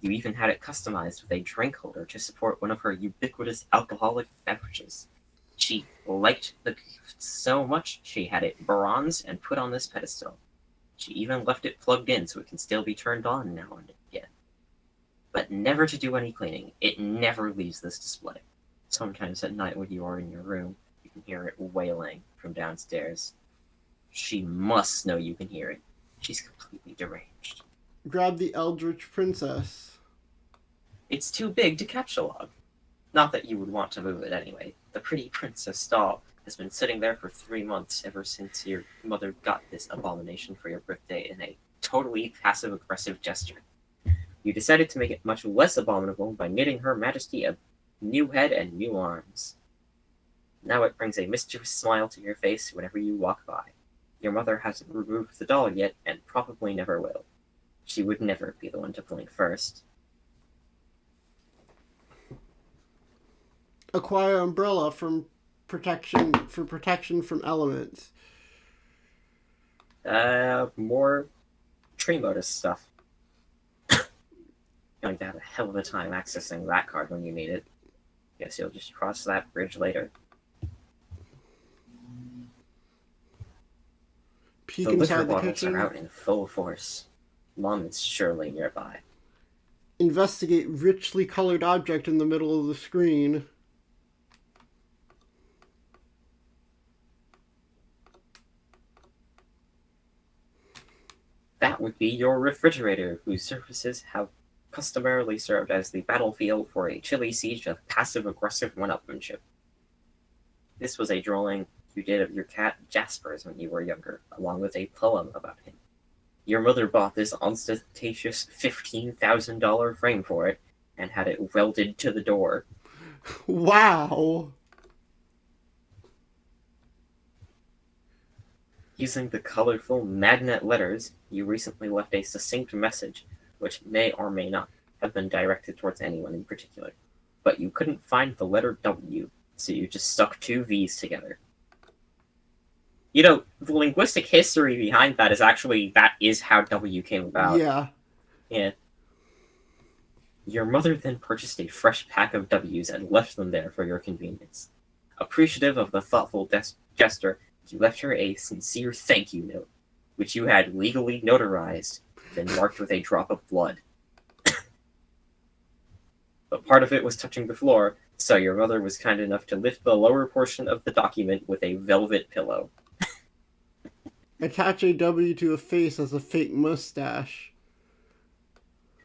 You even had it customized with a drink holder to support one of her ubiquitous alcoholic beverages. She liked the gift so much, she had it bronze and put on this pedestal. She even left it plugged in so it can still be turned on now and again. But never to do any cleaning. It never leaves this display. Sometimes at night when you are in your room, you can hear it wailing from downstairs. She must know you can hear it. She's completely deranged.
Grab the Eldritch Princess.
It's too big to catalog. Not that you would want to move it anyway. The pretty princess doll has been sitting there for 3 months ever since your mother got this abomination for your birthday in a totally passive-aggressive gesture. You decided to make it much less abominable by knitting Her Majesty a new head and new arms. Now it brings a mischievous smile to your face whenever you walk by. Your mother hasn't removed the doll yet, and probably never will. She would never be the one to blink first.
Acquire umbrella for protection from elements.
More tree modus stuff. You're going to have a hell of a time accessing that card when you need it. Guess you'll just cross that bridge later.
Peek
The liquor
inside the
bottles
kitchen.
are out in full force. Mom is surely nearby.
Investigate richly colored object in the middle of the screen.
That would be your refrigerator, whose surfaces have customarily served as the battlefield for a chilly siege of passive-aggressive one-upmanship. This was a drawing you did of your cat Jaspers when you were younger, along with a poem about him. Your mother bought this ostentatious $15,000 frame for it, and had it welded to the door.
Wow.
Using the colorful magnet letters, you recently left a succinct message, which may or may not have been directed towards anyone in particular. But you couldn't find the letter W, so you just stuck 2 V's together. You know, the linguistic history behind that is how W came about.
Yeah.
Yeah. Your mother then purchased a fresh pack of W's and left them there for your convenience. Appreciative of the thoughtful gesture, you left her a sincere thank you note, which you had legally notarized, then marked with a drop of blood. But part of it was touching the floor, so your mother was kind enough to lift the lower portion of the document with a velvet pillow.
Attach a W to a face as a fake mustache.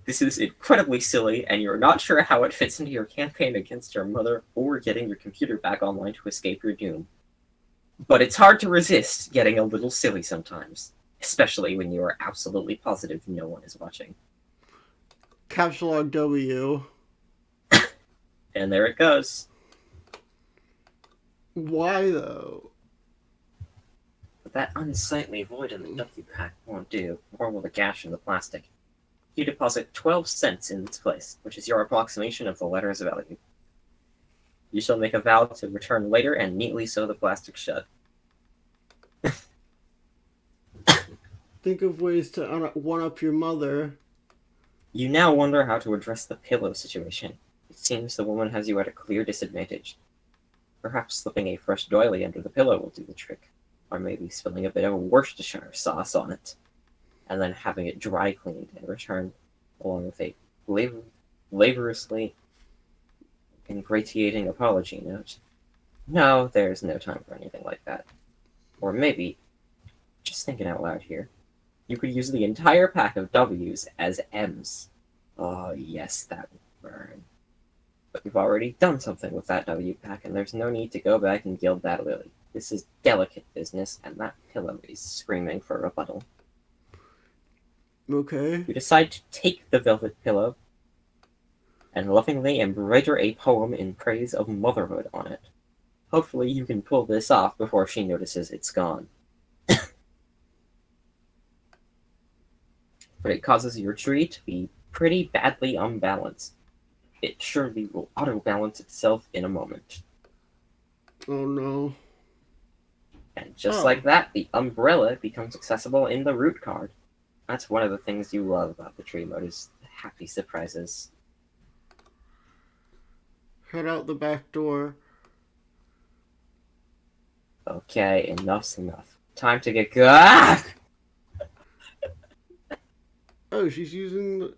This is incredibly silly, and you're not sure how it fits into your campaign against your mother or getting your computer back online to escape your doom. But it's hard to resist getting a little silly sometimes, especially when you are absolutely positive no one is watching.
Capsulog W.
And there it goes.
Why though?
that unsightly void in the W pack won't do, nor will the gash in the plastic. You deposit 12 cents in its place, which is your approximation of the letter's value. You shall make a vow to return later and neatly sew the plastic shut.
Think of ways to one-up your mother.
You now wonder how to address the pillow situation. It seems the woman has you at a clear disadvantage. Perhaps slipping a fresh doily under the pillow will do the trick, or maybe spilling a bit of Worcestershire sauce on it, and then having it dry cleaned and returned, along with a laboriously ingratiating apology note. No, there's no time for anything like that. Or maybe, just thinking out loud here, you could use the entire pack of W's as M's. Oh yes, that would burn. But you've already done something with that W pack, and there's no need to go back and gild that lily. This is delicate business, and that pillow is screaming for rebuttal.
Okay.
You decide to take the velvet pillow and lovingly embroider a poem in praise of motherhood on it. Hopefully you can pull this off before she notices it's gone. But it causes your tree to be pretty badly unbalanced. It surely will auto-balance itself in a moment.
Oh no.
And just like that, the umbrella becomes accessible in the root card. That's one of the things you love about the tree mode, is the happy surprises.
Head out the back door.
Okay, enough's enough. Time to get good.
Oh, she's using the...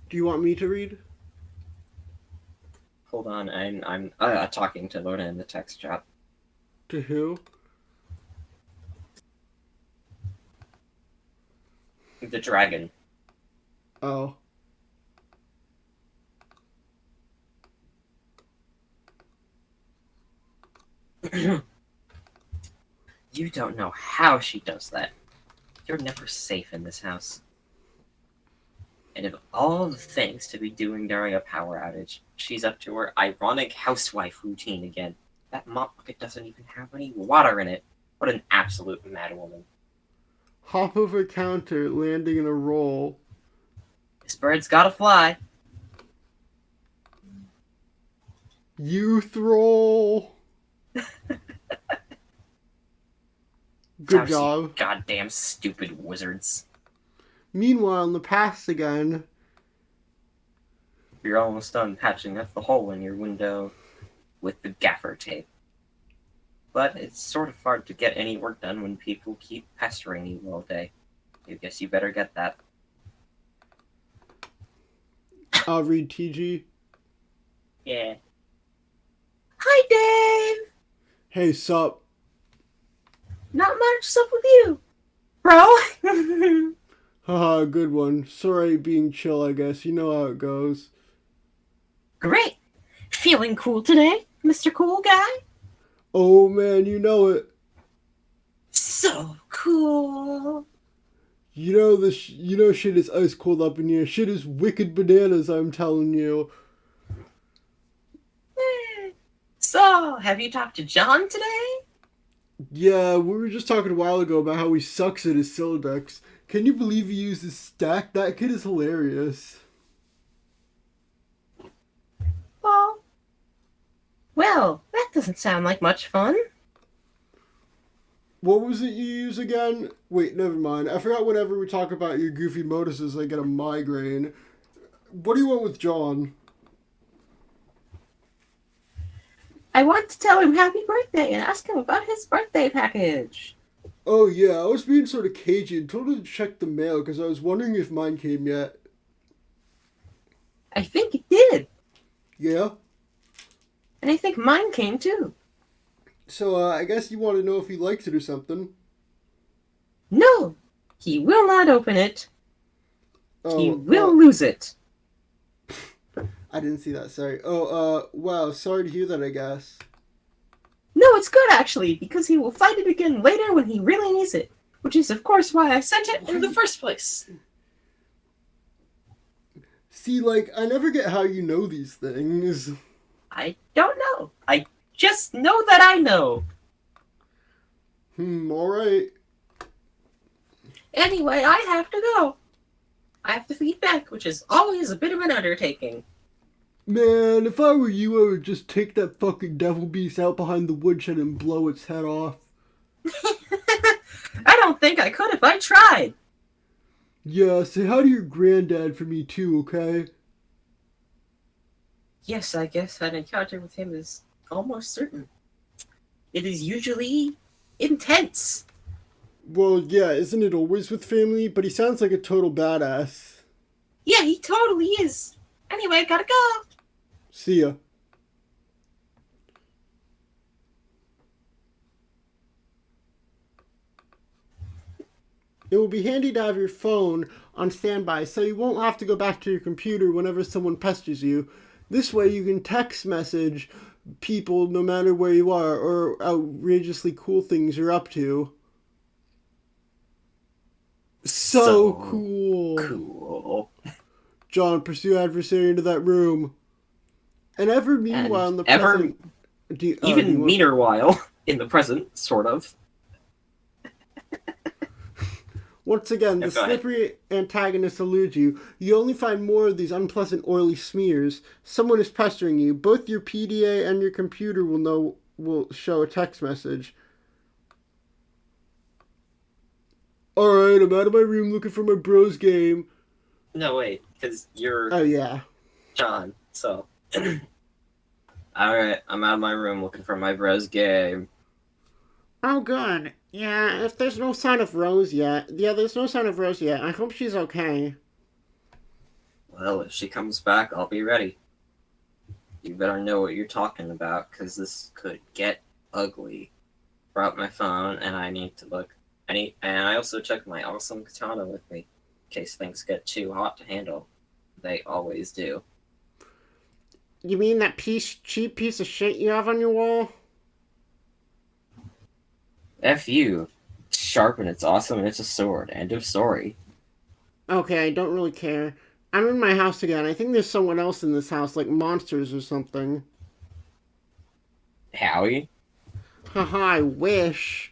Do you want me to read?
Hold on, I'm talking to Lorna in the text chat.
To who?
The dragon.
Oh.
You don't know how she does that. You're never safe in this house. And of all the things to be doing during a power outage, she's up to her ironic housewife routine again. That mop bucket doesn't even have any water in it. What an absolute madwoman.
Hop over counter, landing in a roll.
This bird's gotta fly.
Youth roll. Good job.
Goddamn stupid wizards.
Meanwhile, in the past again.
You're almost done patching up the hole in your window with the gaffer tape. But it's sort of hard to get any work done when people keep pestering you all day. I guess you better get that.
I'll read TG.
Yeah. Hi, Dave!
Hey, sup?
Not much, sup with you, bro?
Haha, good one. Sorry being chill, I guess. You know how it goes.
Great! Feeling cool today, Mr. Cool Guy?
Oh man, you know it.
So cool!
You know shit is ice cold up in here. Shit is wicked bananas, I'm telling you.
So, have you talked to John today?
Yeah, we were just talking a while ago about how he sucks at his Sylladex. Can you believe he uses stack? That kid is hilarious.
Well, that doesn't sound like much fun.
What was it you use again? Wait, never mind. I forgot whenever we talk about your goofy moduses, I get a migraine. What do you want with John?
I want to tell him happy birthday and ask him about his birthday package.
Oh yeah, I was being sort of cagey and told him to check the mail because I was wondering if mine came yet.
I think it did.
Yeah?
And I think mine came too.
So, I guess you want to know if he likes it or something.
No, he will not open it.
Oh,
he will lose it.
I didn't see that, sorry. Oh, wow, sorry to hear that, I guess.
No, it's good actually, because he will find it again later when he really needs it. Which is, of course, why I sent it in the first place.
See, like, I never get how you know these things.
I don't know. I just know that I know.
Alright.
Anyway, I have to go. I have to feed back, which is always a bit of an undertaking.
Man, if I were you, I would just take that fucking devil beast out behind the woodshed and blow its head off.
I don't think I could if I tried.
Yeah, say hi to your granddad for me too, okay?
Yes, I guess an encounter with him is almost certain. It is usually intense.
Well, yeah, isn't it always with family? But he sounds like a total badass.
Yeah, he totally is. Anyway, gotta go.
See ya. It will be handy to have your phone on standby so you won't have to go back to your computer whenever someone pesters you. This way you can text message people no matter where you are or outrageously cool things you're up to. So cool.
Cool.
John, pursue adversary into that room. And ever meanwhile in the present...
Even meaner while in the present, sort of.
Once again, the slippery antagonist eludes you. You only find more of these unpleasant oily smears. Someone is pestering you. Both your PDA and your computer will show a text message. Alright, I'm out of my room looking for my bros game.
No, wait, because you're...
Oh, yeah.
John, so... Alright, I'm out of my room looking for my bros game.
Oh, good. Yeah, if there's no sign of Rose yet. Yeah, there's no sign of Rose yet. I hope she's okay.
Well, if she comes back, I'll be ready. You better know what you're talking about, because this could get ugly. Brought my phone, and I need to look. And I also took my awesome katana with me, in case things get too hot to handle. They always do.
You mean that cheap piece of shit you have on your wall?
F you. It's sharp and it's awesome and it's a sword. End of story.
Okay, I don't really care. I'm in my house again. I think there's someone else in this house, like monsters or something.
Howie?
Haha, I wish.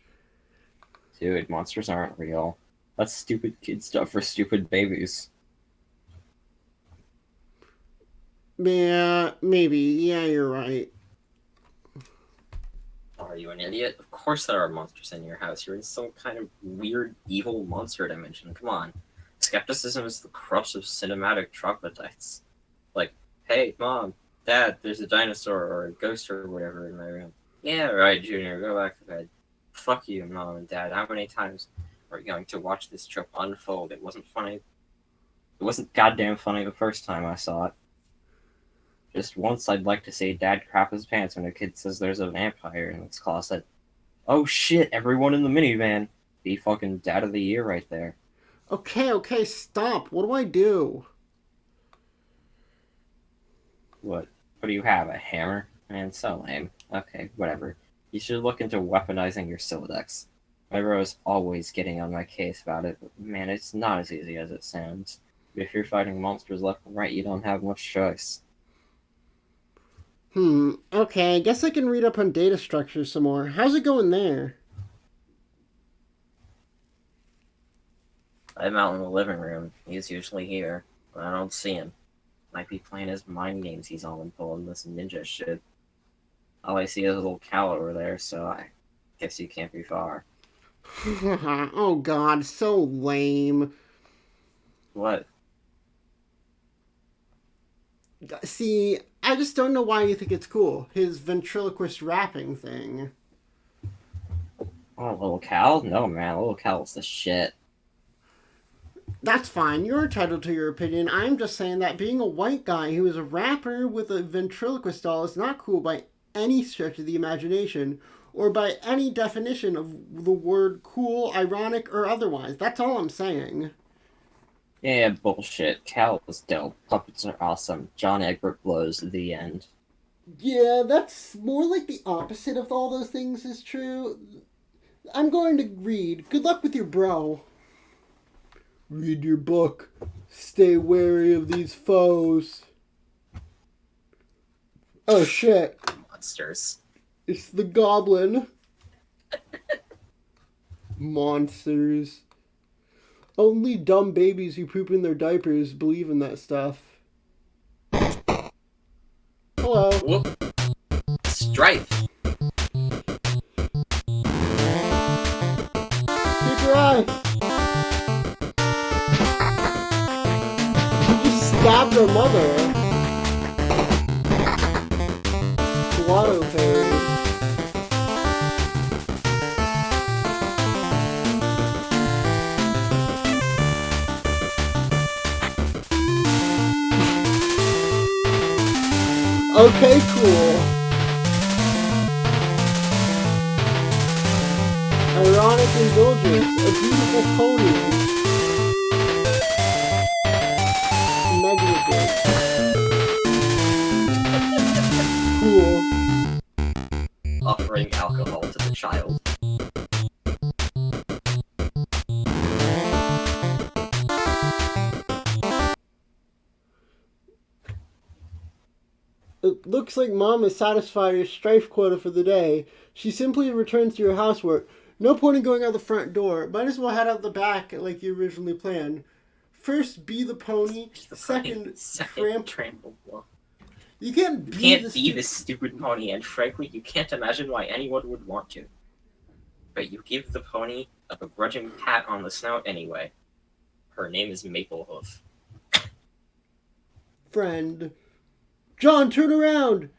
Dude, monsters aren't real. That's stupid kid stuff for stupid babies.
Yeah, maybe. Yeah, you're right.
Are you an idiot? Of course there are monsters in your house. You're in some kind of weird, evil monster dimension. Come on. Skepticism is the crux of cinematic troglodytes. Like, hey, Mom, Dad, there's a dinosaur or a ghost or whatever in my room. Yeah, right, Junior, go back to bed. Fuck you, Mom and Dad. How many times are we going to watch this trope unfold? It wasn't funny. It wasn't goddamn funny the first time I saw it. Just once I'd like to see Dad crap his pants when a kid says there's a vampire in his closet. Oh shit, everyone in the minivan. Be fucking Dad of the Year right there.
Okay, stop. What do I do?
What do you have, a hammer? Man, so lame. Okay, whatever. You should look into weaponizing your Silodex. My bro's always getting on my case about it, but man, it's not as easy as it sounds. If you're fighting monsters left and right, you don't have much choice.
Okay, I guess I can read up on data structures some more. How's it going there?
I'm out in the living room. He's usually here, but I don't see him. Might be playing his mind games he's on and pulling this ninja shit. All I see is a little cow over there, so I guess you can't be far.
Oh god, so lame.
What?
See, I just don't know why you think it's cool. His ventriloquist rapping thing.
Oh, little cow? No, man, little cow's the shit.
That's fine. You're entitled to your opinion. I'm just saying that being a white guy who is a rapper with a ventriloquist doll is not cool by any stretch of the imagination, or by any definition of the word cool, ironic, or otherwise. That's all I'm saying.
Yeah, bullshit. Cal is dope. Puppets are awesome. John Egbert blows. The end.
Yeah, that's more like the opposite of all those things is true. I'm going to read. Good luck with your bro. Read your book. Stay wary of these foes. Oh shit.
Monsters.
It's the goblin. Monsters. Only dumb babies who poop in their diapers believe in that stuff. Hello.
Whoop. Strife.
Keep your eyes. You just stabbed her mother. Lotto fairy. Okay, cool. Ironic indulgence, a beautiful pony. Negative. Cool.
Offering alcohol to the child.
It looks like Mom has satisfied her strife quota for the day. She simply returns to her housework. No point in going out the front door. Might as well head out the back like you originally planned. First, be the pony. Second,
trample.
You can't be
the stupid pony, and frankly, you can't imagine why anyone would want to. But you give the pony a begrudging pat on the snout anyway. Her name is Maplehoof.
Friend. John, turn around!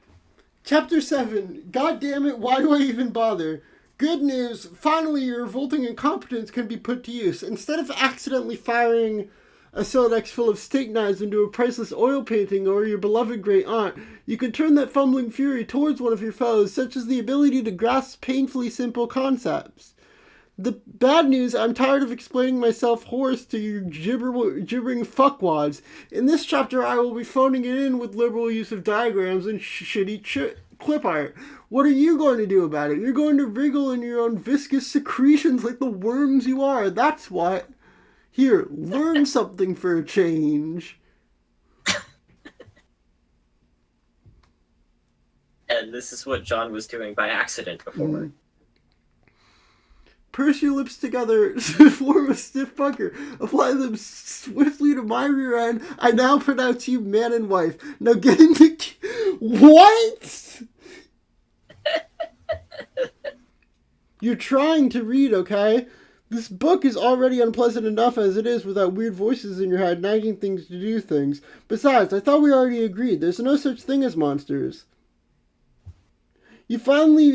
Chapter 7. God damn it, why do I even bother? Good news, finally your revolting incompetence can be put to use. Instead of accidentally firing a Silex full of steak knives into a priceless oil painting or your beloved great aunt, you can turn that fumbling fury towards one of your foes, such as the ability to grasp painfully simple concepts. The bad news, I'm tired of explaining myself hoarse to you gibbering fuckwads. In this chapter, I will be phoning it in with liberal use of diagrams and shitty clip art. What are you going to do about it? You're going to wriggle in your own viscous secretions like the worms you are. That's what. Here, learn something for a change.
And this is what John was doing by accident before.
Purse your lips together to form a stiff pucker. Apply them swiftly to my rear end. I now pronounce you man and wife. Now get into... What? You're trying to read, okay? This book is already unpleasant enough as it is without weird voices in your head nagging things to do things. Besides, I thought we already agreed. There's no such thing as monsters. You finally,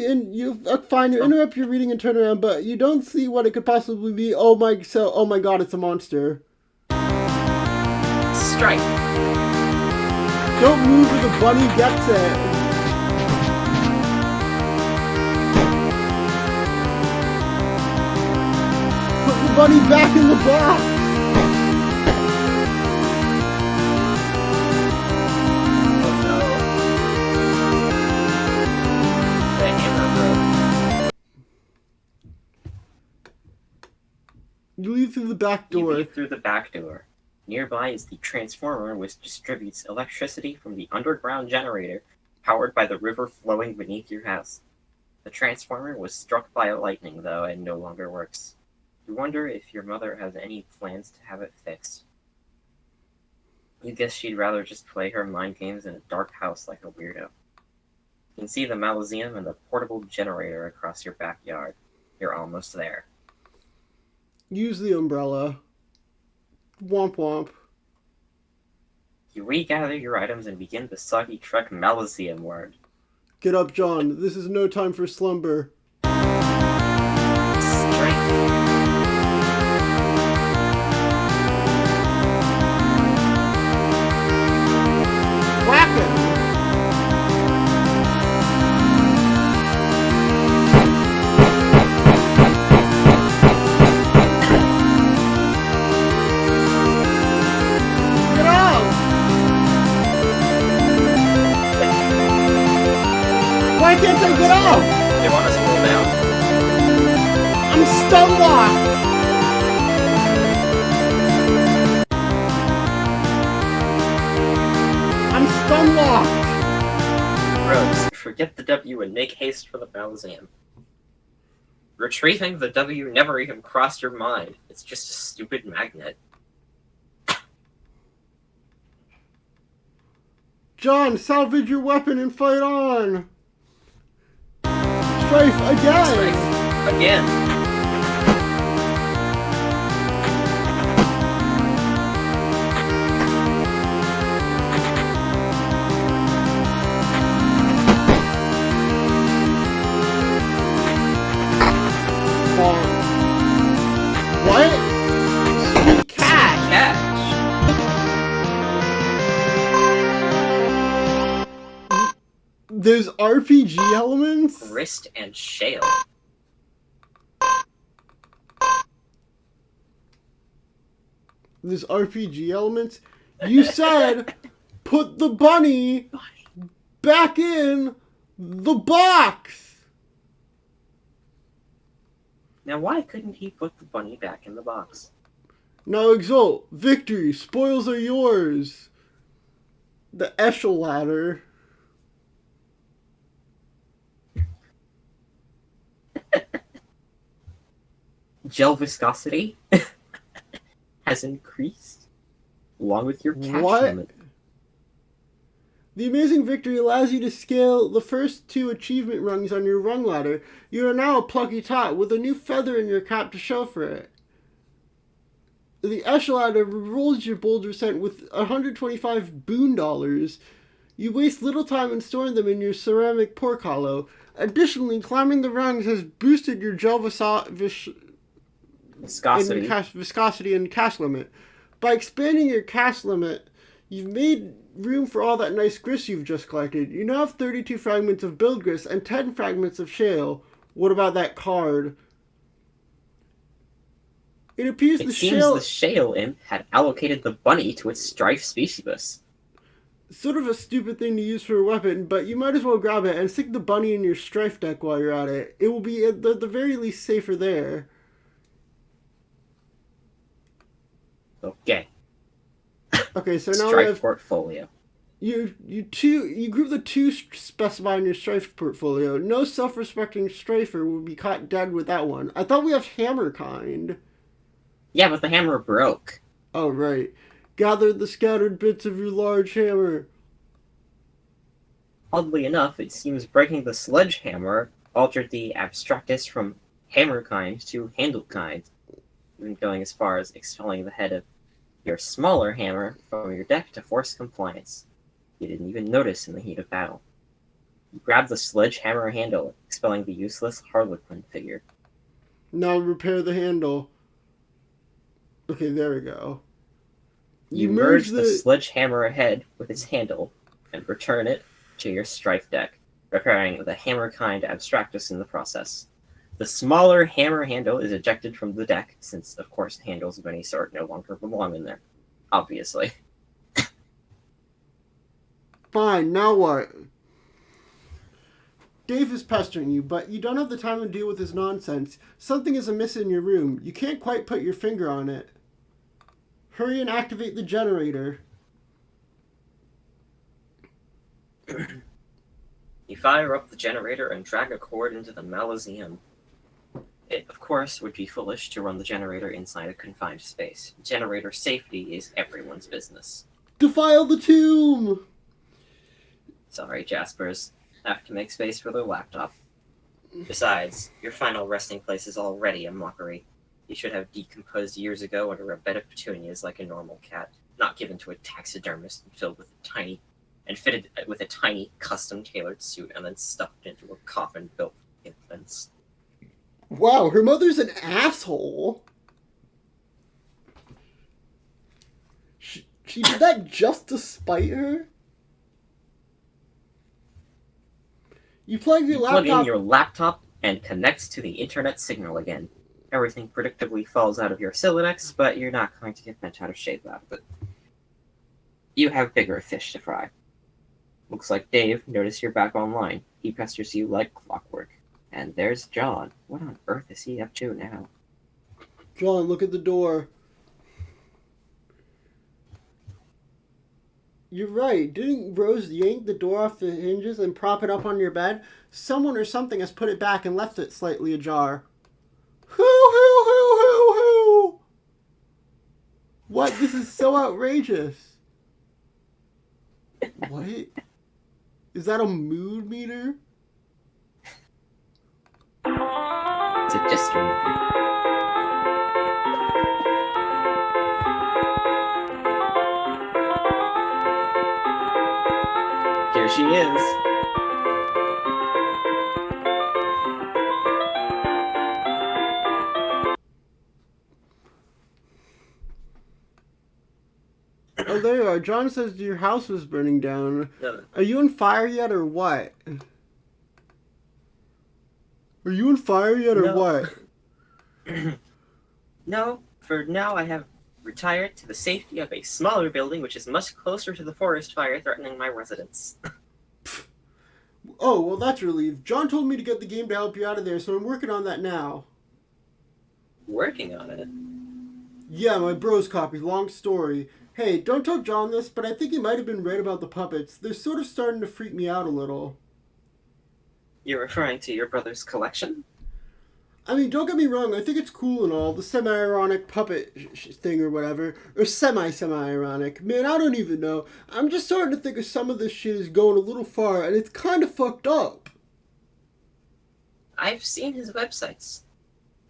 fine, you interrupt your reading and turn around, but you don't see what it could possibly be. Oh my god, it's a monster.
Strike.
Don't move or the bunny gets it. Put the bunny back in the box. You leave through the back door.
You leave through the back door. Nearby is the transformer which distributes electricity from the underground generator powered by the river flowing beneath your house. The transformer was struck by lightning, though, and no longer works. You wonder if your mother has any plans to have it fixed. You guess she'd rather just play her mind games in a dark house like a weirdo. You can see the Mausoleum and the portable generator across your backyard. You're almost there.
Use the umbrella. Womp womp.
You regather your items and begin the soggy trek Mausoleum ward.
Get up, John. This is no time for slumber.
Strength.
Whack it! Why can't I get off?
They want us to pull down.
I'm stun locked. I'm stun locked.
Forget the W and make haste for the Malazan. Retrieving the W never even crossed your mind. It's just a stupid magnet.
John, salvage your weapon and fight on! Strife again!
Strife again!
What? Sweet catch!
Catch!
There's RPG elements?
Grist and shale.
There's RPG elements? You said put the bunny back in the box!
Now why couldn't he put the bunny back in the box?
Now exult, victory, spoils are yours. The eshel ladder.
Gel viscosity has increased along with your catch
What?
limit.
The amazing victory allows you to scale the first 2 achievement rungs on your rung ladder. You are now a plucky tot with a new feather in your cap to show for it. The eshel ladder rewards your bold descent with 125 boon dollars. You waste little time in storing them in your ceramic pork hollow. Additionally, climbing the rungs has boosted your gel viscosity and cash limit. By expanding your cash limit, you've made room for all that nice grist you've just collected. You now have 32 fragments of build grist and 10 fragments of shale. What about that card? It appears
It
the
seems
shale...
the shale imp had allocated the bunny to its Strife species.
Sort of a stupid thing to use for a weapon, but you might as well grab it and stick the bunny in your Strife deck while you're at it. It will be at the very least safer there.
Okay.
Okay, so now we
Strife
have...
portfolio.
You group the 2 specified in your Strife portfolio. No self-respecting strifer will be caught dead with that one. I thought we have hammer kind.
Yeah, but the hammer broke.
Oh, right. Gather the scattered bits of your large hammer.
Oddly enough, it seems breaking the sledgehammer altered the abstractus from hammer kind to handle kind, even going as far as expelling the head of your smaller hammer from your deck to force compliance. You didn't even notice in the heat of battle. You grabbed the sledgehammer handle, expelling the useless Harlequin figure.
Now repair the handle. Okay, there we go.
You merge the sledgehammer head with its handle and return it to your Strife deck, repairing the hammer kind abstractus in the process. The smaller hammer handle is ejected from the deck, since, of course, handles of any sort no longer belong in there. Obviously.
Fine, now what? Dave is pestering you, but you don't have the time to deal with his nonsense. Something is amiss in your room. You can't quite put your finger on it. Hurry and activate the generator.
You fire up the generator and drag a cord into the Malazan. It, of course, would be foolish to run the generator inside a confined space. Generator safety is everyone's business.
Defile the tomb!
Sorry, Jaspers. Have to make space for their laptop. Besides, your final resting place is already a mockery. You should have decomposed years ago under a bed of petunias like a normal cat, not given to a taxidermist and filled with fitted with a tiny, custom-tailored suit and then stuffed into a coffin built for infants.
Wow, her mother's an asshole. She did that just to spite her? You plug your laptop...
Plug in your laptop and connects to the internet signal again. Everything predictably falls out of your Silenex, but you're not going to get bent out of shape out of it. You have bigger fish to fry. Looks like Dave noticed you're back online. He pesters you like clockwork. And there's John. What on earth is he up to now?
John, look at the door. You're right. Didn't Rose yank the door off the hinges and prop it up on your bed? Someone or something has put it back and left it slightly ajar. Hoo hoo hoo hoo hoo! What? This is so outrageous. What? Is that a mood meter?
It's a disco movie. Here she is.
Oh, there you are. John says your house was burning down.
No,
Are you on fire yet or what? Are you on fire yet or
No.
what?
no, for now I have retired to the safety of a smaller building which is much closer to the forest fire threatening my residence.
Oh, well, that's relief. John told me to get the game to help you out of there, so I'm working on that now.
Working on it.
Yeah, my bro's copy. Long story. Hey, don't tell John this, but I think he might have been right about the puppets. They're sort of starting to freak me out a little.
You're referring to your brother's collection?
I mean, don't get me wrong, I think it's cool and all, the semi-ironic puppet thing or whatever. Or semi-ironic. Man, I don't even know. I'm just starting to think of some of this shit is going a little far, and it's kind of fucked up.
I've seen his websites.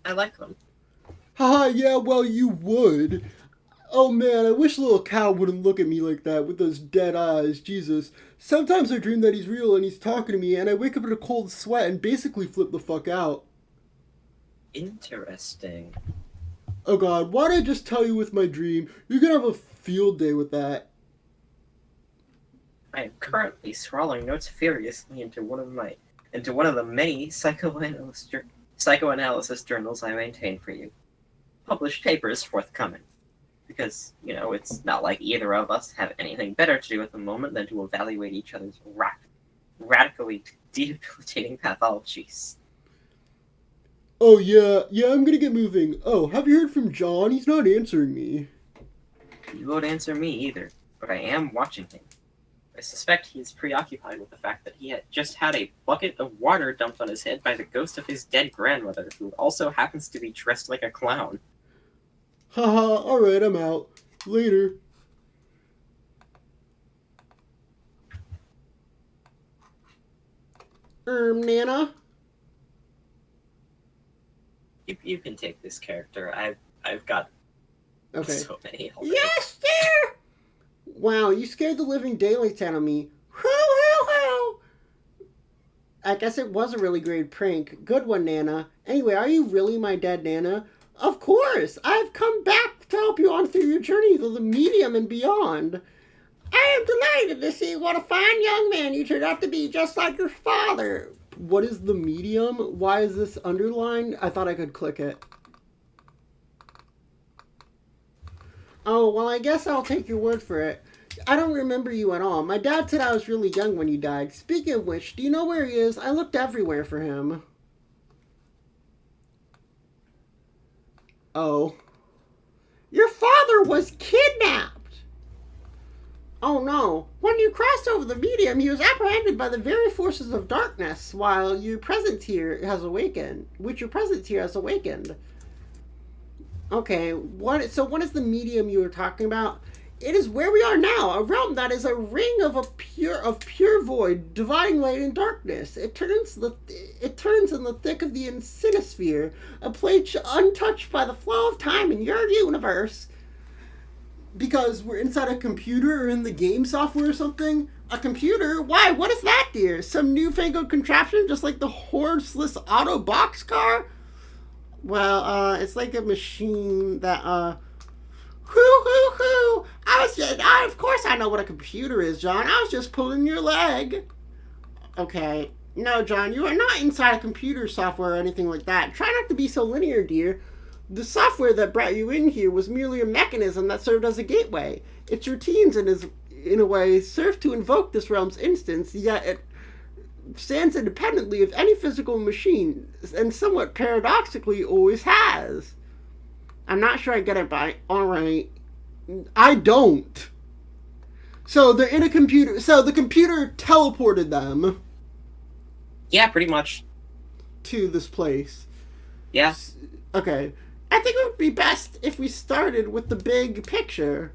I like them.
Haha, yeah, well, you would. Oh man, I wish little Cal wouldn't look at me like that with those dead eyes, Jesus. Sometimes I dream that he's real and he's talking to me, and I wake up in a cold sweat and basically flip the fuck out.
Interesting.
Oh god, why'd I just tell you with my dream? You're gonna have a field day with that.
I am currently scrawling notes furiously into one of the many psychoanalysis journals I maintain for you. Published papers forthcoming. Because, it's not like either of us have anything better to do at the moment than to evaluate each other's radically debilitating pathologies.
Oh yeah, I'm gonna get moving. Oh, have you heard from John? He's not answering me.
He won't answer me either, but I am watching him. I suspect he is preoccupied with the fact that he had just had a bucket of water dumped on his head by the ghost of his dead grandmother, who also happens to be dressed like a clown.
Haha, alright, I'm out. Later. Nana?
You can take this character. I've got
Okay.
so many already.
Yes, dear! Wow, you scared the living daylights out of me. Hoo, hoo, hoo! I guess it was a really great prank. Good one, Nana. Anyway, are you really my dead Nana? Of course! I've come back to help you on through your journey to the medium and beyond. I am delighted to see what a fine young man you turned out to be, just like your father. What is the medium? Why is this underlined? I thought I could click it. Oh, well, I guess I'll take your word for it. I don't remember you at all. My dad said I was really young when you died. Speaking of which, do you know where he is? I looked everywhere for him. Oh. Your father was kidnapped! Oh no. When you crossed over the medium, he was apprehended by the very forces of darkness, while your presence here has awakened. Okay, what is the medium you were talking about? It is where we are now, a realm that is a ring of pure void, dividing light and darkness. It turns in the thick of the Sinisphere, a place untouched by the flow of time in your universe. Because we're inside a computer or in the game software or something? A computer? Why? What is that, dear? Some newfangled contraption just like the horseless auto boxcar? Well, it's like a machine that, Hoo! Of course I know what a computer is, John. I was just pulling your leg. Okay. No, John, you are not inside a computer software or anything like that. Try not to be so linear, dear. The software that brought you in here was merely a mechanism that served as a gateway. Its routines, in a way, serve to invoke this realm's instance, yet it stands independently of any physical machine, and somewhat paradoxically always has. I'm not sure I get it, but alright. I don't. So they're in a computer. So the computer teleported them
Yeah, pretty much.
to this place.
Yeah.
Okay. I think it would be best if we started with the big picture.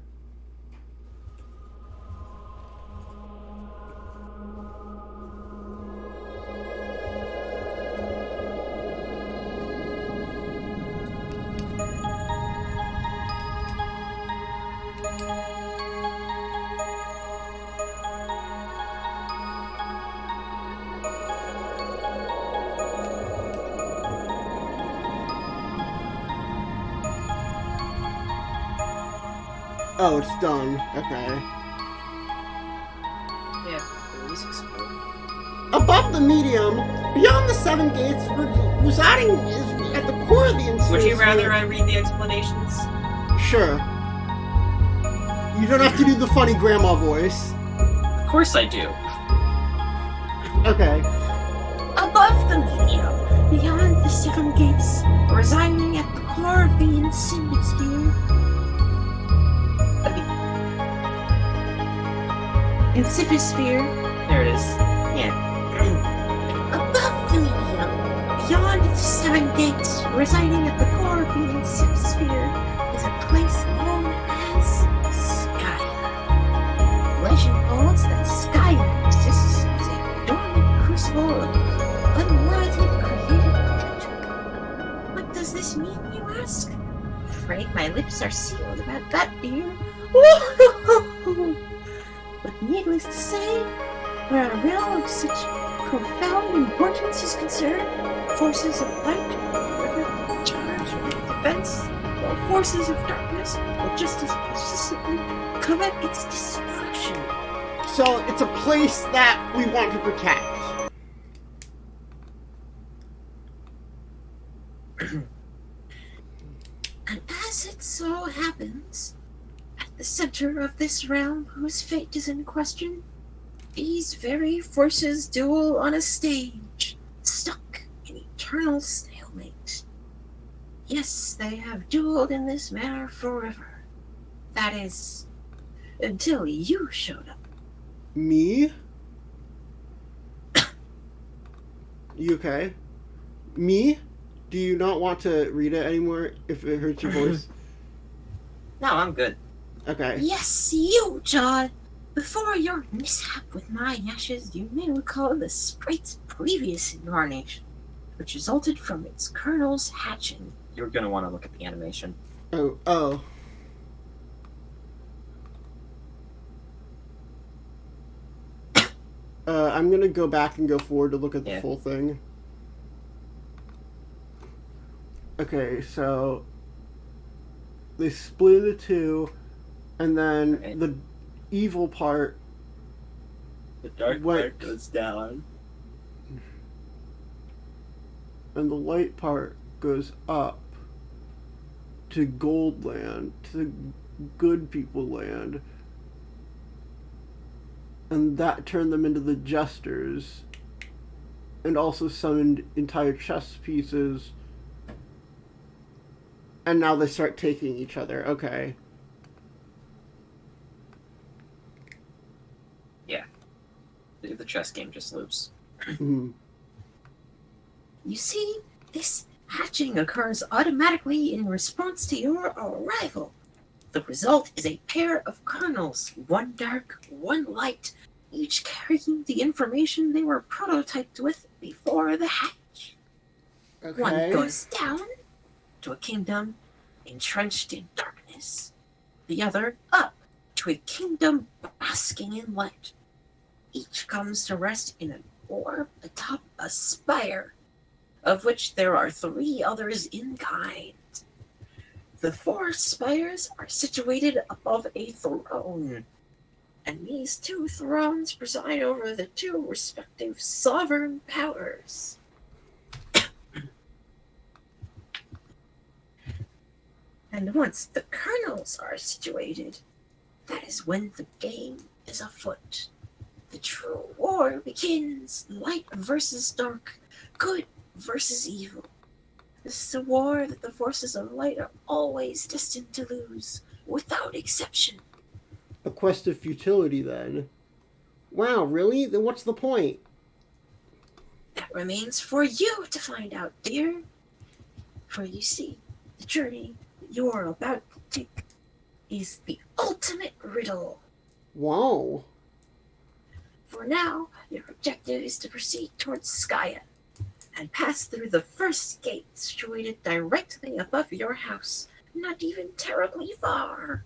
Oh, it's done. Okay.
Yeah, the music's cool.
Above the medium, beyond the seven gates, residing is at the core of the instance.
Would you rather I read the explanations?
Sure. You don't have to do the funny grandma voice.
Of course I do.
Okay.
Above the medium, beyond the seven gates, residing at the core of the insinsphere. Insipisphere.
There it is.
Yeah. Above the medium, beyond the seven gates, residing at the core of the insisphere, is a place known as Skyr. Legend holds that Skyr exists as a dormant crucible of unworthy creative potential. What does this mean, you ask? Afraid my lips are sealed about that, dear. But needless to say, where a realm of such profound importance is concerned, forces of light will charge with defense, while forces of darkness will just as persistently covet its destruction.
So it's a place that we want to protect.
And as it so happens, at the center of this realm whose fate is in question, these very forces duel on a stage, stuck in eternal stalemate. Yes, they have dueled in this manner forever. That is, until you showed up.
Me? You okay? Me? Do you not want to read it anymore if it hurts your voice?
No, I'm good.
Okay.
Yes, you, John! Before your mishap with my ashes, you may recall the sprite's previous incarnation, which resulted from its kernel's hatching.
You're gonna want to look at the animation.
Oh. I'm gonna go back and go forward to look at the full thing. Okay, so they split into two, and then the evil part.
The dark part goes down.
And the light part goes up to Gold Land, to the good people land. And that turned them into the Jesters. And also summoned entire chess pieces. And now they start taking each other. Okay.
Yeah. The chess game just loops.
Mm-hmm.
You see, this hatching occurs automatically in response to your arrival. The result is a pair of kernels, one dark, one light, each carrying the information they were prototyped with before the hatch.
Okay.
One goes down to a kingdom entrenched in darkness. The other up to a kingdom basking in light. Each comes to rest in an orb atop a spire, of which there are 3 others in kind. The 4 spires are situated above a throne, and these 2 thrones preside over the 2 respective sovereign powers. And once the kernels are situated, that is when the game is afoot. The true war begins, light versus dark, good versus evil. This is a war that the forces of light are always destined to lose, without exception.
A quest of futility, then. Wow, really? Then what's the point?
That remains for you to find out, dear. For you see, the journey you're about to take is the ultimate riddle.
Whoa.
For now, your objective is to proceed towards Skya and pass through the first gate situated directly above your house, not even terribly far.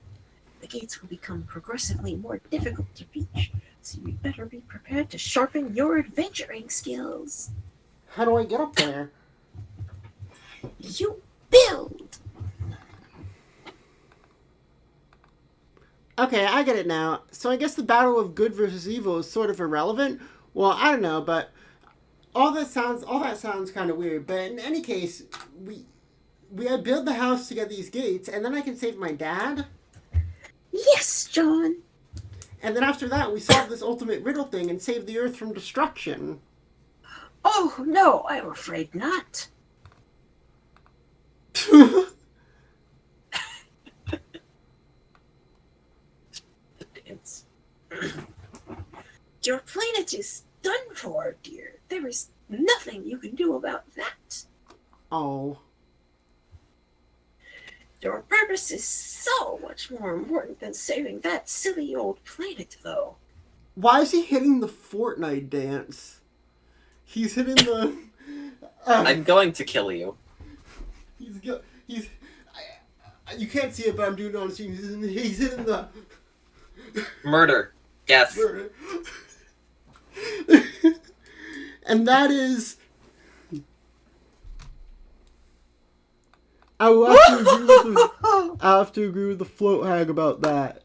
The gates will become progressively more difficult to reach, so you better be prepared to sharpen your adventuring skills.
How do I get up there?
You build!
Okay, I get it now. So I guess the battle of good versus evil is sort of irrelevant. Well, I don't know, but all that sounds kind of weird. But in any case, we build the house to get these gates, and then I can save my dad.
Yes, John.
And then after that, we solve this ultimate riddle thing and save the Earth from destruction.
Oh, no, I'm afraid not.
Dance.
Your planet is done for, dear. There is nothing you can do about that.
Oh.
Your purpose is so much more important than saving that silly old planet, though.
Why is he hitting the Fortnite dance? He's hitting the...
I'm going to kill you.
He's you can't see it, but I'm doing it on stream. He's hitting the...
Murder. Yes.
And that is... I'll have to agree with the float hag about that.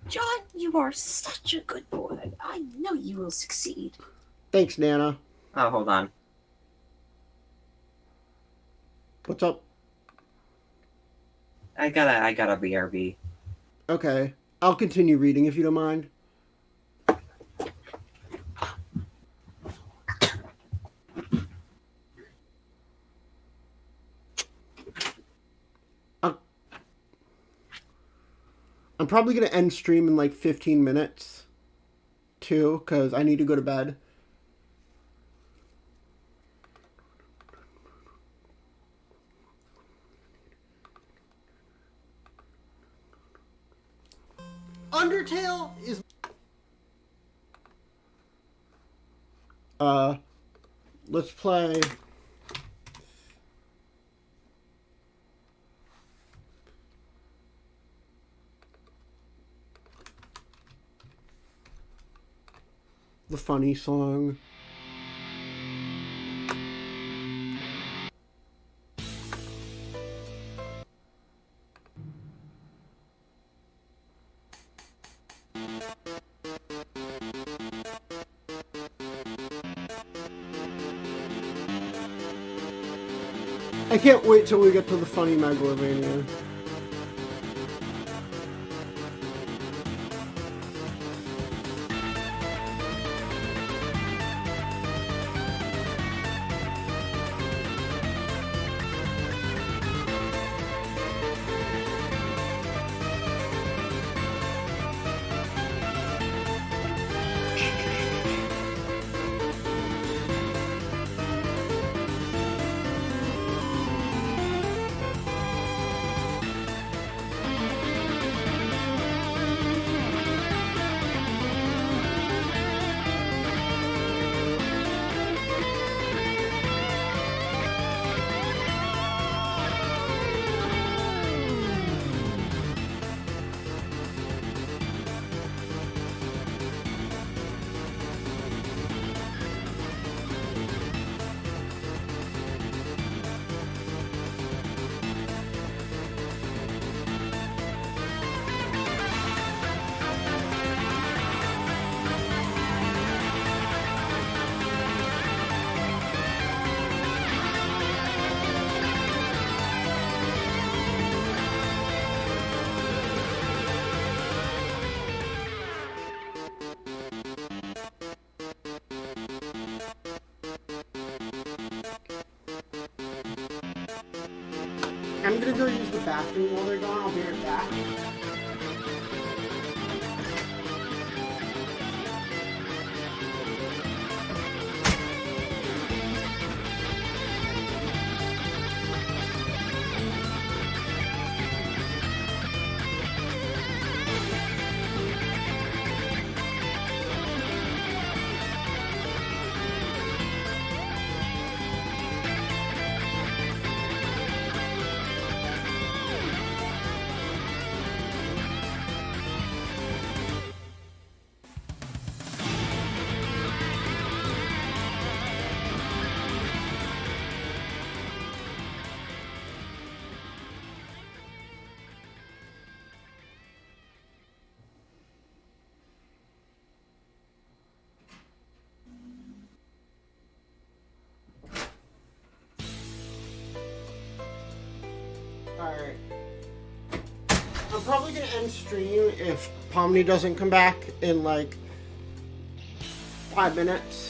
John, you are such a good boy. I know you will succeed.
Thanks, Nana.
Oh, hold on.
What's up?
I got a BRB.
Okay. I'll continue reading if you don't mind. I'm probably going to end stream in like 15 minutes, too, because I need to go to bed. Undertale is... Let's play... the funny song. I can't wait till we get to the funny Megalovania. I'm gonna go use the bathroom while they're gone. I'll be right back. Alright. I'm probably gonna end stream if Pomni doesn't come back in like 5 minutes.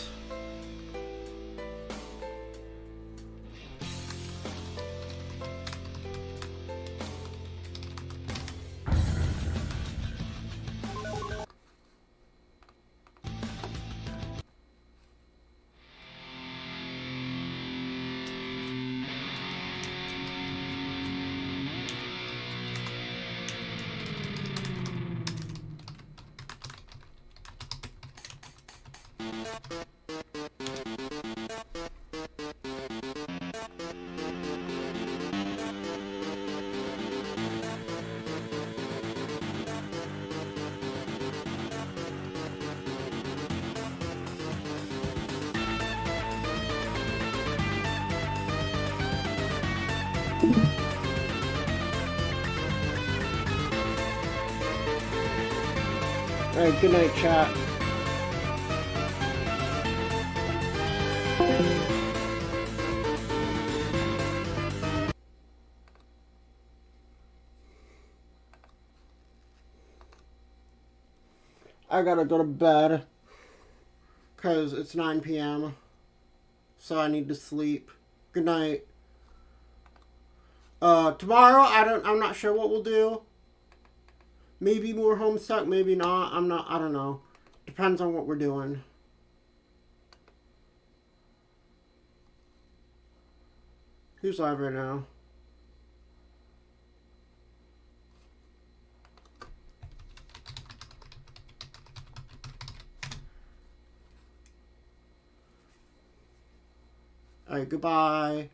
Alright, good night, chat. I gotta go to bed because it's 9 p.m. So I need to sleep. Good night. Tomorrow I'm not sure what we'll do. Maybe more Homestuck, maybe not. I don't know. Depends on what we're doing. Who's live right now? Alright, goodbye.